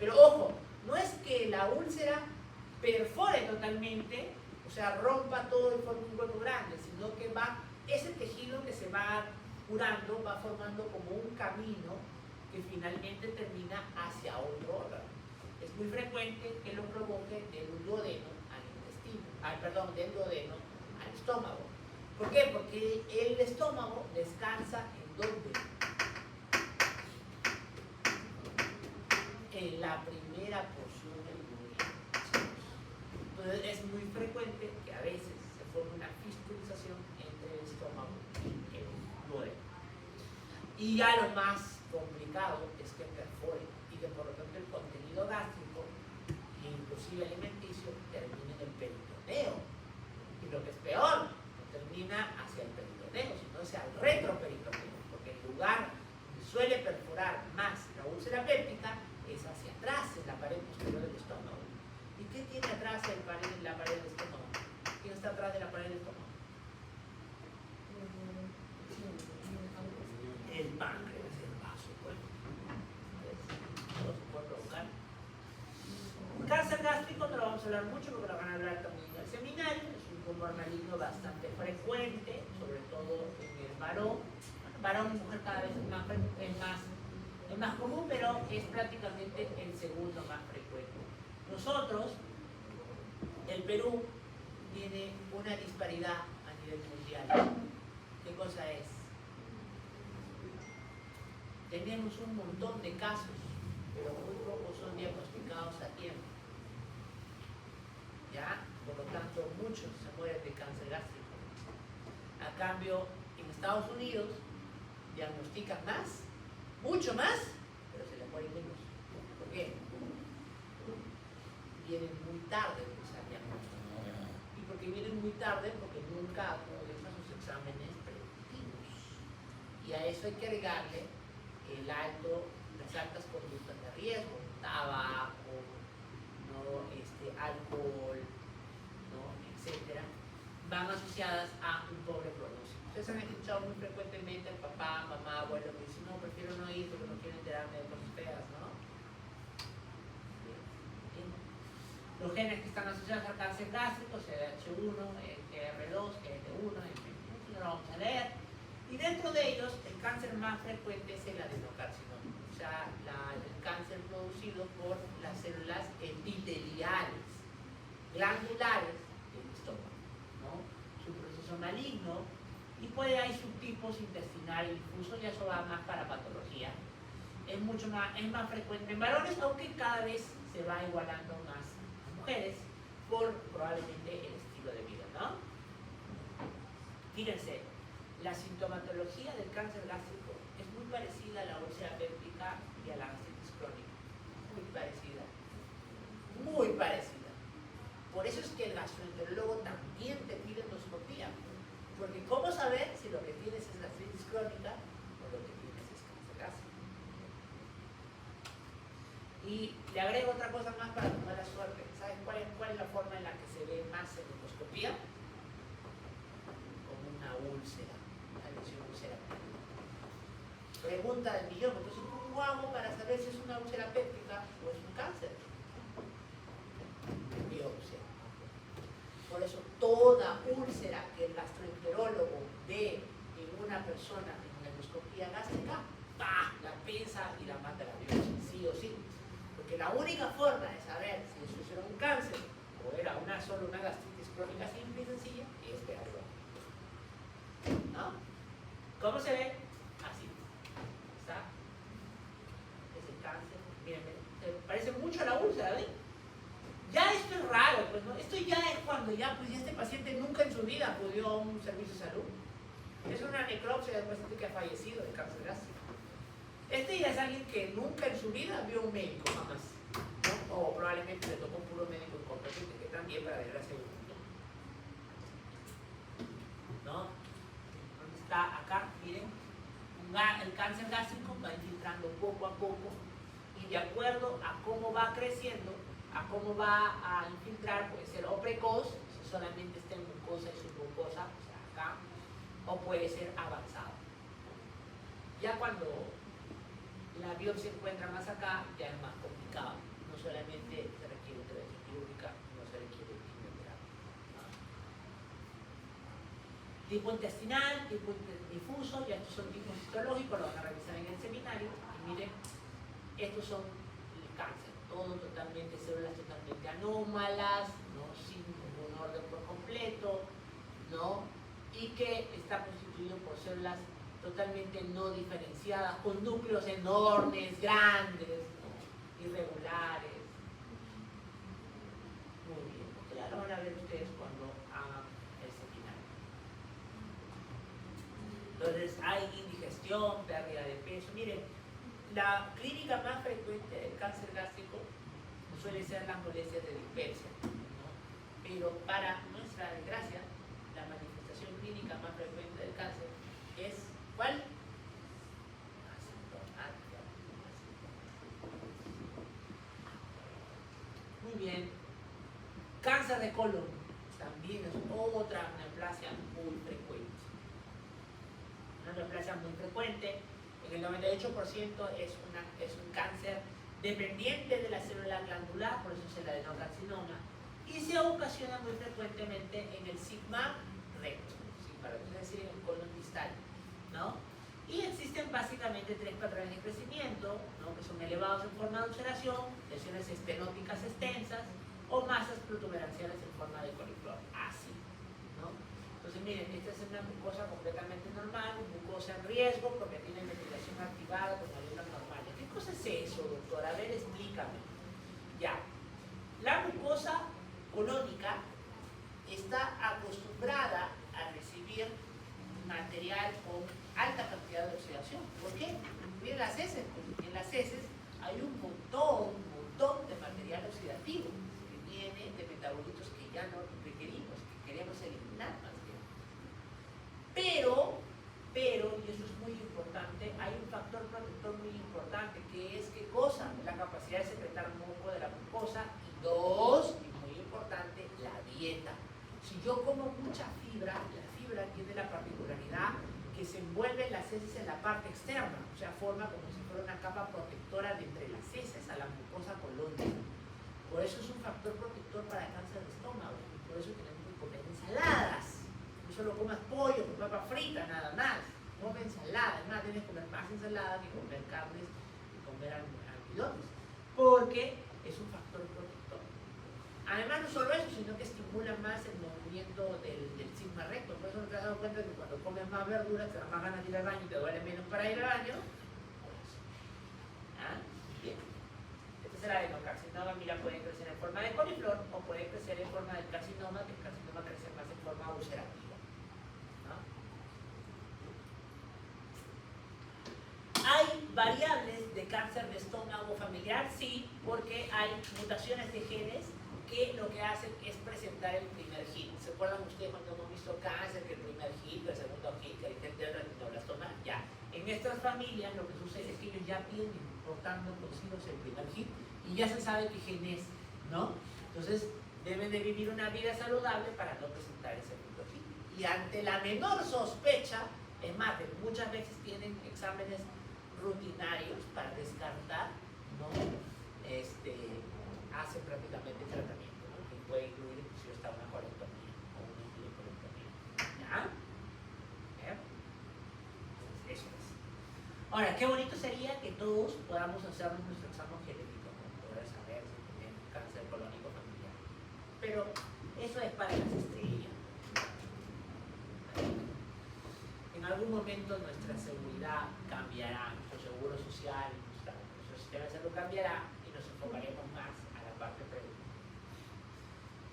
Pero ojo, no es que la úlcera perfore totalmente, o sea, rompa todo y forme un hueco grande, sino que ese tejido que se va curando va formando como un camino que finalmente termina hacia otro órgano. Es muy frecuente que lo provoque del duodeno al intestino, del duodeno al estómago. ¿Por qué? Porque el estómago descansa ¿en dónde? En la primera porción del duodeno. Entonces es muy frecuente que a veces se forme una fistulización entre el estómago y el duodeno. Y ya lo más complicado es que perfore y que por lo tanto el contenido gástrico, inclusive alimenticio, termine en el peritoneo. Y lo que es peor, termina hacia el peritoneo, sino hacia el retroperitoneo, porque el lugar que suele perforar más la úlcera péptica es hacia atrás, en la pared posterior del estómago. ¿Y qué tiene atrás la pared del estómago? ¿Quién está atrás de la pared del estómago? El páncreas, el vaso, pues. Todo se puede provocar. Cáncer gástrico no lo vamos a hablar mucho porque lo van a hablar también en el seminario. Tumor maligno bastante frecuente, sobre todo en el varón. Varón y mujer cada vez es más común, pero es prácticamente el segundo más frecuente. Nosotros, el Perú, tiene una disparidad a nivel mundial. ¿Qué cosa es? Tenemos un montón de casos, pero muy pocos son diagnosticados a tiempo. ¿Ya? Por lo tanto, muchos se mueren de cáncer gástrico. A cambio, en Estados Unidos diagnostican más, mucho más, pero se les mueren menos. ¿Por qué? Vienen muy tarde ese diagnóstico. Y porque vienen muy tarde, porque nunca acuden a sus exámenes preventivos. Y a eso hay que agregarle las altas conductas de riesgo, tabaco, ¿no? Alcohol, ¿no? Etcétera, van asociadas a un pobre pronóstico. Ustedes han escuchado muy frecuentemente al papá, mamá, abuelo que dicen, no, prefiero no ir porque no quiero enterarme de cosas feas, ¿no? Bien. Los genes que están asociados al cáncer gástrico, CDH1, GR2, GL1, no lo vamos a leer. Y dentro de ellos, el cáncer más frecuente es el adenocarcinoma, o sea, el cáncer producido por las células epiteliales, glandulares del estómago, ¿no? Es un proceso maligno y hay subtipos intestinal y difuso, y eso va más para patología. Es más frecuente en varones, aunque cada vez se va igualando más a mujeres por probablemente el estilo de vida, ¿no? Fíjense, la sintomatología del cáncer gástrico es muy muy parecida a la úlcera péptica y a la gastritis crónica. Muy parecida. Muy parecida. Por eso es que el gastroenterólogo también te pide endoscopía. Porque ¿cómo saber si lo que tienes es gastritis crónica o lo que tienes es cáncer gástrico? Y le agrego otra cosa más para tu mala suerte. ¿Sabes cuál es la forma en la que se ve más en endoscopía? Como una úlcera, una lesión ulceral. Pregunta del millón. Entonces, ¿cómo hago para saber si es una úlcera péptica o es un cáncer? Biopsia. Por eso, toda úlcera que el gastroenterólogo ve en una persona en una endoscopía gástrica, ¡pah!, la pinza y la manda a la biopsia, sí o sí. Porque la única forma de saber si eso era un cáncer o era solo una gastritis crónica simple y sencilla es verlo. ¿No? ¿Cómo se ve? Así. ¿Está? Es el cáncer. Miren, se parece mucho a la úlcera, ¿ven? Ya esto es raro, pues, ¿no? Esto ya es cuando pues este paciente nunca en su vida acudió a un servicio de salud. Es una necropsia del paciente que ha fallecido de cáncer gástrico. Este ya es alguien que nunca en su vida vio un médico jamás, ¿no? O probablemente le tocó un puro médico incompetente, que también para desgracia del mundo. ¿No? ¿Dónde está? Acá, miren. El cáncer gástrico va infiltrando poco a poco y de acuerdo a cómo va creciendo, a cómo va a infiltrar, puede ser o precoz, si solamente está en mucosa y submucosa, o sea, acá, o puede ser avanzado. Ya cuando la biopsia se encuentra más acá, ya es más complicado. No solamente se requiere intervención quirúrgica, no se requiere quimioterapia. Tipo intestinal, tipo difuso, ya estos son tipos histológicos, lo van a revisar en el seminario. Y miren, estos son el cáncer, todo totalmente, células totalmente anómalas, ¿no? Sin ningún orden por completo, ¿no? Y que está constituido por células totalmente no diferenciadas, con núcleos enormes, grandes, ¿no? Irregulares. Muy bien, porque ya lo van a ver ustedes cuando hagan el seminario. Entonces hay indigestión, pérdida de peso. Miren, la clínica más frecuente del cáncer gástrico suele ser las molestias de dispersia, ¿no? Pero para nuestra desgracia, la manifestación clínica más frecuente del cáncer es ¿cuál? Asintomática. Muy bien. Cáncer de colon también es otra neoplasia muy frecuente. Una neoplasia muy frecuente. En el 98% es un cáncer dependiente de la célula glandular, por eso es el adenocarcinoma, y se ocasiona muy frecuentemente en el sigma recto, ¿sí? Para decir en el colon distal, ¿no? Y existen básicamente tres patrones de crecimiento, ¿no? Que son elevados en forma de ulceración, lesiones estenóticas extensas o masas protuberanciales en forma de coliflor, así, ¿no? Entonces miren, esta es una mucosa completamente normal, mucosa en riesgo porque tiene metilación activada con moléculas normales. ¿Qué cosa es eso, doctor? A ver, explícame. Ya, la mucosa colónica está acostumbrada a recibir material con alta cantidad de oxidación. ¿Por qué? Miren las heces. En las heces hay un montón de material oxidativo que viene de metabolitos que ya no requerimos, que queremos eliminar más bien. Pero, y eso es muy importante, hay un factor protector muy importante, que es ¿qué cosa? La capacidad de secretar moco de la mucosa. Y dos, y muy importante, la dieta. Si yo como mucha fibra, la fibra tiene la particularidad que se envuelve las heces en la parte externa, o sea, forma como si fuera una capa protectora de entre las heces a la mucosa colónica. Por eso es un factor protector para el cáncer de estómago, y por eso tenemos que comer ensaladas. No solo comas pollo con papa frita, nada más. Come ensalada, además tienes que comer más ensalada que comer carnes y comer almidones, porque es un factor protector. Además, no solo eso, sino que estimula más el movimiento del sigma recto. Por eso no te has dado cuenta que cuando comes más verduras te da más ganas de ir al baño y te duele menos para ir al baño. ¿Ah? Bien. Esta es el adenocarcinoma. Mira, puede crecer en forma de coliflor o puede crecer en forma de carcinoma, que el carcinoma crece más en forma ulcerativa. ¿No? variables de cáncer de estómago familiar, sí, porque hay mutaciones de genes que lo que hacen es presentar el primer hit. ¿Se acuerdan ustedes cuando hemos visto cáncer, que el primer hit, el segundo hit, que el retinoblastoma? Ya. En estas familias lo que sucede es que ellos ya vienen portando consigo el primer hit y ya se sabe qué gen es, ¿no? Entonces deben de vivir una vida saludable para no presentar ese segundo hit. Y ante la menor sospecha, es más, muchas veces tienen exámenes rutinarios para descartar, ¿no? Hacen prácticamente tratamiento, ¿no? Que puede incluir inclusive hasta una colectomía o una ginecolectomía. ¿Ya? Entonces, eso es. Ahora, qué bonito sería que todos podamos hacernos nuestro examen genético, ¿no? Poder saber si tenemos cáncer colónico familiar. Pero eso es para las estrellas. En algún momento nuestra seguridad cambiará, nuestro seguro social, nuestro sistema de salud cambiará y nos enfocaremos más a la parte preventiva.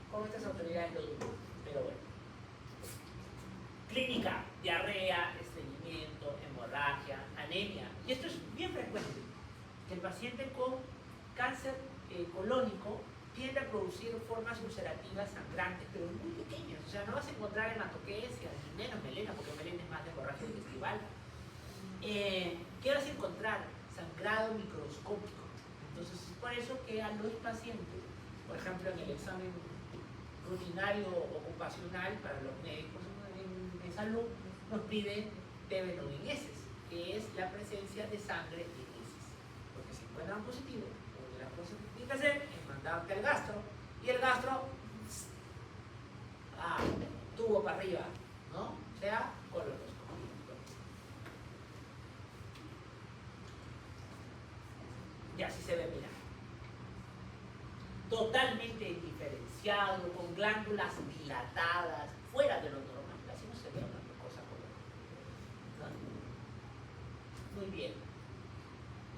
Con estas autoridades lo dudo, pero bueno. Clínica, diarrea, estreñimiento, hemorragia, anemia. Y esto es bien frecuente, que el paciente con cáncer colónico tiende a producir formas ulcerativas sangrantes, pero muy pequeñas. O sea, no vas a encontrar hematoquesia, ni menos melena, porque melena es más de hemorragia digestiva. ¿Qué vas a encontrar? Sangrado microscópico. Entonces, es por eso que a los pacientes, por ejemplo, en el examen rutinario ocupacional para los médicos en salud, nos piden TB9-INS, que es la presencia de sangre en heces. Porque si encuentran positivo, una de las cosas que tienen que hacer es mandarte al gastro, y el gastro tubo para arriba, ¿no? O sea, colonoscopia. Y así se ve, mira. Totalmente indiferenciado, con glándulas dilatadas, fuera de lo normal. Así no se ve una cosa como, ¿no? Muy bien.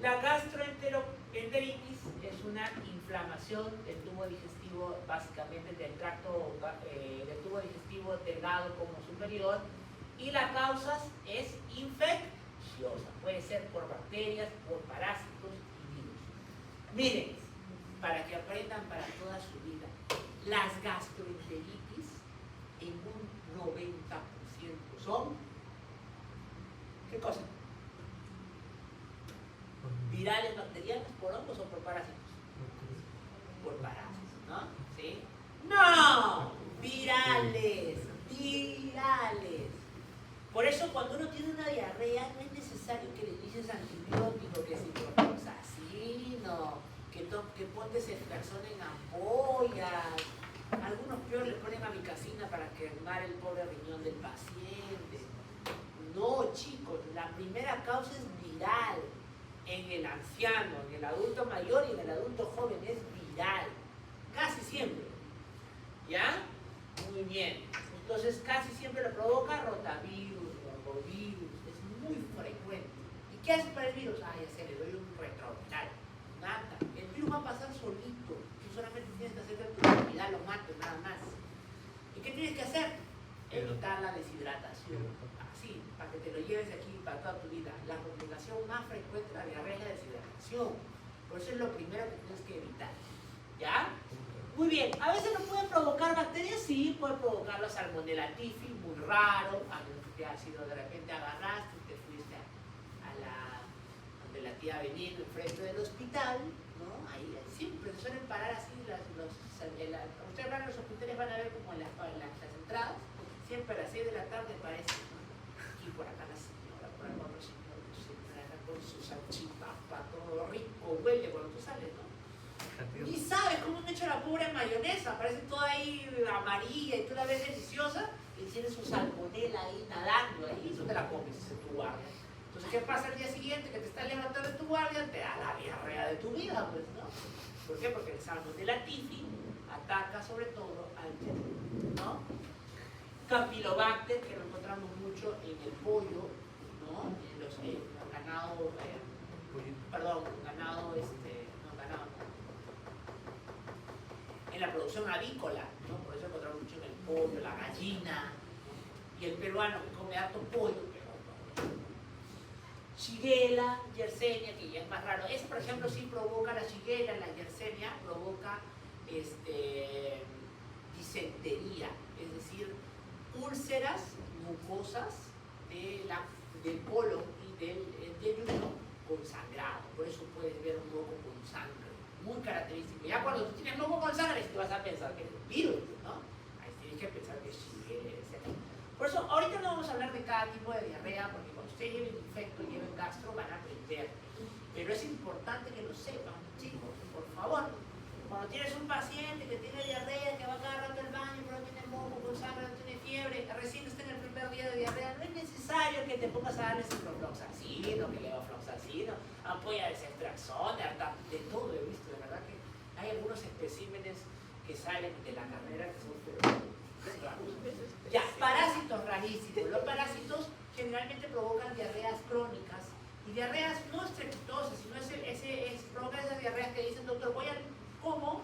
La gastroenteritis es una inflamación del tubo digestivo, básicamente del tracto del tubo digestivo delgado como superior, y la causa es infecciosa. Puede ser por bacterias, por parásitos y virus. Miren, para que aprendan para toda su vida, las gastroenteritis en un 90% son, ¿qué cosa? ¿Virales, bacterianos, por hongos o por parásitos? Por parásitos, ¿no? ¿Sí? ¡No! Virales, virales. Por eso cuando uno tiene una diarrea no es necesario que le dices antibiótico, que si protoxacino, que ponte ceftriaxona en ampollas. Algunos peor le ponen amicacina para quemar el pobre riñón del paciente. No, chicos, la primera causa es viral. En el anciano, en el adulto mayor y en el adulto joven es viral. Casi siempre. ¿Ya? Muy bien. Entonces casi siempre lo provoca rotavirus, morbovirus. Es muy frecuente. ¿Y qué hace para el virus? Ya se le doy un retroviral. Nada. El virus va a pasar solito. Tú solamente tienes que hacer que tu inmunidad lo mate, nada más. ¿Y qué tienes que hacer? Evitar la deshidratación. Así, para que te lo lleves aquí para toda tu vida. La complicación más frecuente de la diarrea es la deshidratación. Por eso es lo primero que tienes que evitar. ¿Ya? Muy bien. A veces no pueden provocar bacterias, sí, pueden provocar la Salmonella typhi, muy raro, a menos que te ha sido de repente agarraste y te fuiste donde la tía Benito enfrente del hospital, ¿no? Ahí siempre suelen parar así ustedes van a los hospitales, van a ver como las entradas, siempre a las 6 de la tarde aparece, ¿no? Aquí por acá la señora, por acá otro señor, con su salchipapa, todo rico, huele cuando tú sales, ¿no? Y sabes cómo han hecho la pobre mayonesa, parece toda ahí amarilla y tú la ves deliciosa y tienes su salmonela ahí nadando ahí y tú te la comes en tu guardia. Entonces, ¿qué pasa el día siguiente? Que te estás levantando en tu guardia, te da la diarrea de tu vida, pues, ¿no? ¿Por qué? Porque el Salmonella typhi ataca sobre todo al cerdo, ¿no? Campylobacter, que lo encontramos mucho en el pollo, ¿no? En los ganado, en la producción avícola, ¿no? Por eso encontramos mucho en el pollo, la gallina, y el peruano que come harto pollo, Shigella, Yersinia, que ya es más raro. Ese, por ejemplo, sí provoca la Shigella, la Yersinia provoca disentería, es decir, úlceras mucosas del colon y del yeyuno con sangrado. Por eso puedes ver un moco con sangre, muy característico. Ya cuando tú tienes moco con sangre, tú vas a pensar que es un virus, ¿no? Ahí tienes que pensar que es Shigella, etc. Por eso, ahorita no vamos a hablar de cada tipo de diarrea, porque cuando ustedes lleven infecto y lleven gastro, van a aprender. Pero es importante que lo sepan, chicos, por favor. Cuando tienes un paciente que tiene diarrea, que va cada rato al baño, pero no tiene moco con sangre, no tiene fiebre, recién está en el primer día de diarrea, no es necesario que te pongas a darle ciprofloxacino, que levofloxacino, ampolla de ceftriaxona, de todo he visto. De verdad que hay algunos especímenes que salen de la carrera que son raros. Ya, parásitos rarísimos. Los parásitos generalmente provocan diarreas crónicas y diarreas no estrepitosas, sino provocan esas diarreas que dicen, doctor, voy al como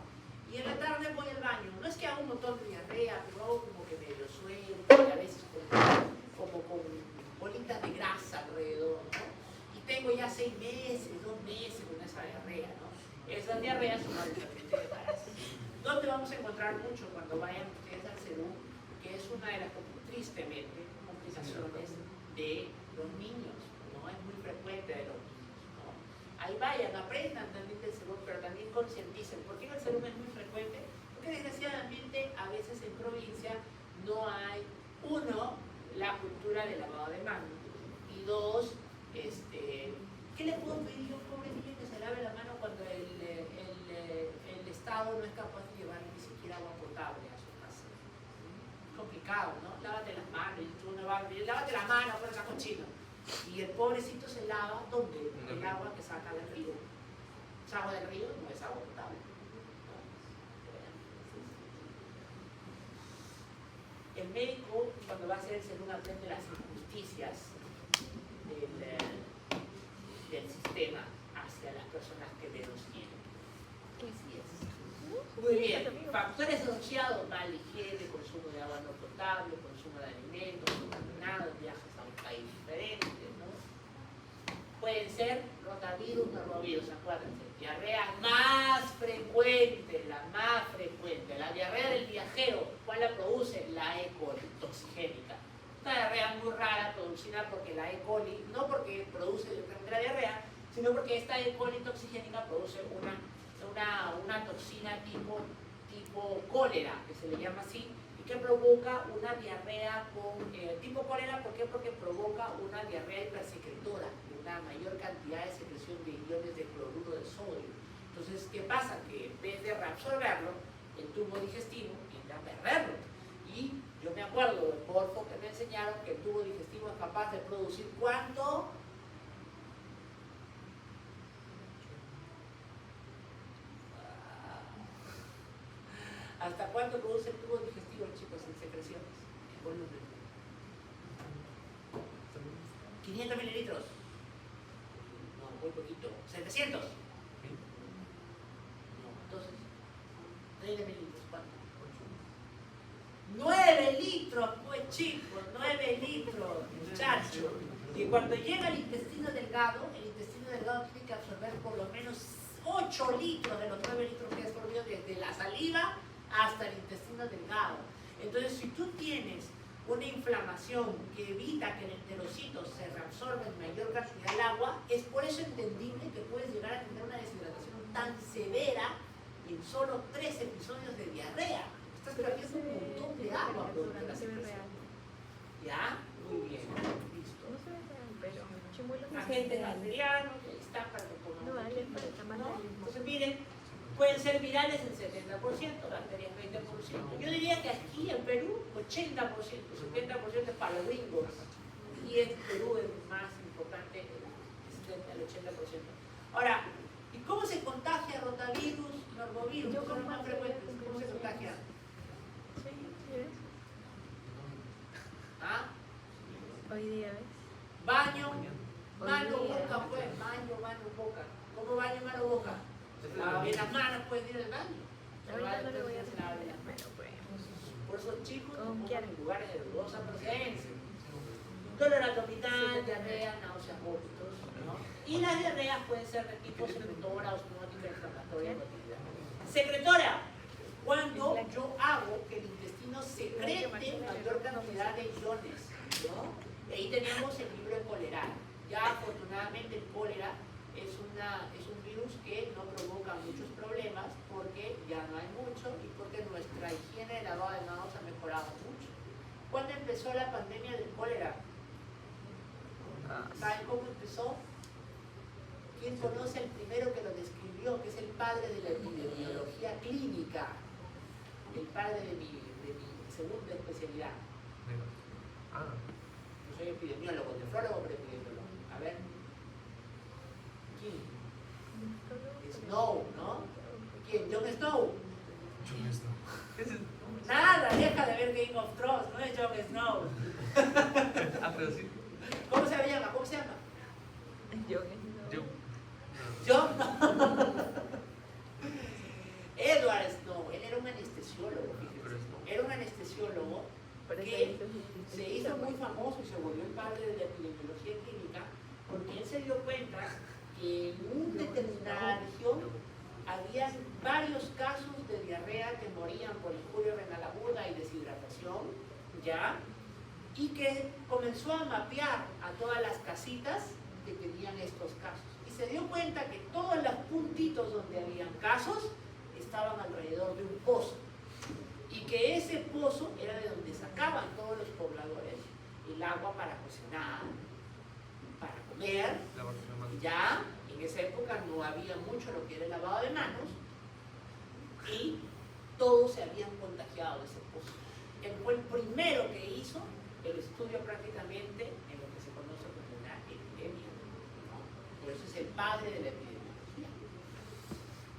y en la tarde voy al baño. No es que hago un montón de diarrea, pero hago como que medio suelto y a veces como con bolitas de grasa alrededor, ¿no? Y tengo ya 6 meses, 2 meses con esa diarrea, ¿no? Esas diarreas son habitualmente de parásitos. ¿Dónde vamos a encontrar mucho cuando vayan ustedes al CERU? Que es una de las, tristemente, complicaciones de los niños, ¿no? Es muy frecuente de los niños, ¿no? Ahí vayan, aprendan también del serum, pero también concienticen. ¿Por qué el serum es muy frecuente? Porque desgraciadamente a veces en provincia no hay, uno, la cultura del lavado de manos, y dos, ¿qué le puedo pedir a un pobre niño que se lave la mano cuando el Estado no es capaz de llevar ni siquiera agua potable a su casa? Es complicado, ¿no? Lávate las manos, y tú no vas a decir, lávate las manos, pero está cochino. Y el pobrecito se lava, ¿dónde? El agua que saca del río. Es agua del río, no es agua potable. El médico, cuando va a hacer el serum, aprende las injusticias del sistema hacia las personas que menos tienen. Así es. Muy bien. Factores asociados: mala higiene, consumo de agua no potable, consumo de alimentos contaminados, viajes a un país diferente, ¿no? Pueden ser rotavirus, norovirus, acuérdense. Diarrea más frecuente, la más frecuente. La diarrea del viajero, ¿cuál la produce? La E. coli toxigénica. Una diarrea muy rara producida porque la E. coli, no porque produce la diarrea, sino porque esta E. coli toxigénica produce una toxina tipo cólera, que se le llama así, y que provoca una diarrea tipo cólera. ¿Por qué? Porque provoca una diarrea hipersecretora, una mayor cantidad de secreción de iones de cloruro de sodio. Entonces, ¿qué pasa? Que en vez de reabsorberlo, el tubo digestivo tiende a perderlo. Y yo me acuerdo del porfo que me enseñaron que el tubo digestivo es capaz de producir ¿cuánto? ¿Hasta cuánto produce el tubo digestivo, chicos, en secreciones? En volumen. 500 mililitros. No, muy poquito. 700. No, entonces, 30 mililitros. ¿Cuánto? 9 litros, pues chicos, 9 litros, muchacho. Y cuando llega al intestino delgado, el intestino delgado tiene que absorber por lo menos 8 litros de los 9 litros que ha absorbido desde la saliva hasta el intestino delgado. Entonces, si tú tienes una inflamación que evita que el enterocito se reabsorba en mayor cantidad de agua, es por eso entendible que puedes llegar a tener una deshidratación tan severa en solo 3 episodios de diarrea. Estás perdiendo un montón de agua por la secreción. ¿Ya? Muy bien. Listo. No se ve real, pero chimuelo. Agentes bacterianos, ahí está para que pongan. No vale para el tamaño ¿no? del mismo. Entonces, miren, pueden ser virales el 70%, bacterias 20%. Yo diría que aquí en Perú, 80%, 70% es para los gringos. Y en Perú es más importante el 80%. Ahora, ¿y cómo se contagia rotavirus, norovirus? Yo Son los como más frecuentes. ¿Cómo se contagia? Sí, ¿ves? ¿Ah? Hoy día, ¿ves? Baño, mano, Hoy día. boca, pues. Baño, mano, boca. ¿Cómo baño, mano, boca? En las manos puedes ir al baño. Ahorita no le voy a Se lava las manos. pero pues. Por eso, chicos, Como no quieran. pongan en lugares de dudosa procedencia. dolor abdominal, diarrea, náuseas, vómitos, ¿no? Y las diarreas pueden ser de tipo secretora, osmótica, inflamatoria, cotidiana. Secretora, cuando yo hago que el intestino secrete mayor cantidad de iones, ¿no? Y ahí tenemos el libro de cólera. Ya afortunadamente el cólera es un virus que no provoca muchos problemas porque ya no hay mucho y porque nuestra higiene de lavado de manos ha mejorado mucho. ¿Cuándo empezó la pandemia del cólera? ¿Saben cómo empezó? ¿Quién conoce al primero que lo describió? Que es el padre de la epidemiología clínica, el padre de mi segunda especialidad. Yo soy epidemiólogo, nefrólogo, pero epidemiólogo. A ver. ¿Quién? Snow, ¿no? ¿Quién? John Snow. Nada, deja de ver Game of Thrones, no es Jon Snow. Pero sí. ¿Cómo se llama? ¿Cómo se llama? Yo. John Edward Snow, él era un anestesiólogo, fíjense. Era un anestesiólogo que se hizo muy famoso y se volvió el padre de la epidemiología clínica porque él se dio cuenta que en una determinada región había varios casos de diarrea que morían por injuria renal aguda y deshidratación, ¿ya? Y que comenzó a mapear a todas las casitas que tenían estos casos. Y se dio cuenta que todos los puntitos donde habían casos estaban alrededor de un pozo. Y que ese pozo era de donde sacaban todos los pobladores el agua para cocinar, para comer, y ya en esa época no había mucho lo que era el lavado de manos y todos se habían contagiado de ese pozo. Él fue el primero que hizo el estudio prácticamente en lo que se conoce como una epidemia, ¿no? Por eso es el padre de la epidemiología.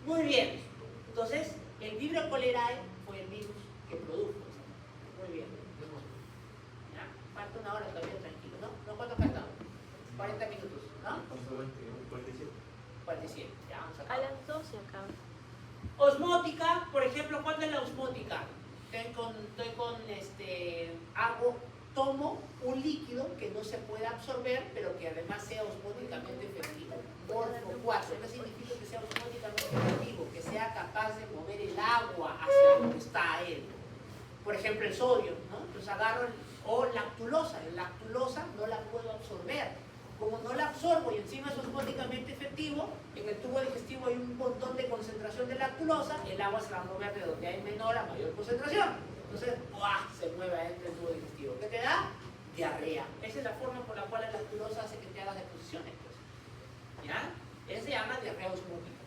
Muy bien, entonces el Vibrio cholerae fue el virus que produjo eso. Muy bien. ¿Ya? Falta una hora todavía, tranquilo, ¿no? ¿No cuánto falta? 40 minutos, ¿no? 47. Ya vamos a A acabar. las 12 acá. Osmótica, por ejemplo, ¿cuándo es la osmótica? Tomo un líquido que no se pueda absorber, pero que además sea osmóticamente efectivo. Orfo 4, ¿qué significa que sea osmóticamente efectivo? Que sea capaz de mover el agua hacia donde está él. Por ejemplo, el sodio, ¿no? Entonces agarro, o lactulosa. La lactulosa no la puedo absorber. Como no la absorbo y encima es osmóticamente efectivo, en el tubo digestivo hay un montón de concentración de lactulosa, el agua se va a mover de donde hay menor a mayor concentración. Entonces, ¡buah!, se mueve adentro del tubo digestivo. ¿Qué te da? Diarrea. Esa es la forma por la cual la lactulosa hace que te hagas deposiciones. Pues. ¿Ya? Esa se llama diarrea osmótica.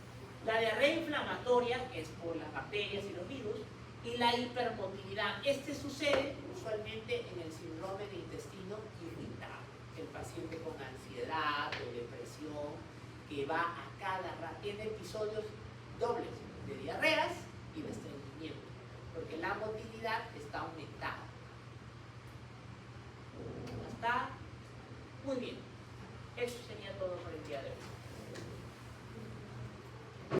La diarrea inflamatoria, que es por las bacterias y los virus, y la hipermotilidad. Este sucede usualmente en el síndrome de intestino irritable. El paciente con ansiedad o depresión que va a cada rato, tiene episodios dobles de diarreas y de estreñimiento, porque la motilidad está aumentada. ¿Está? Muy bien.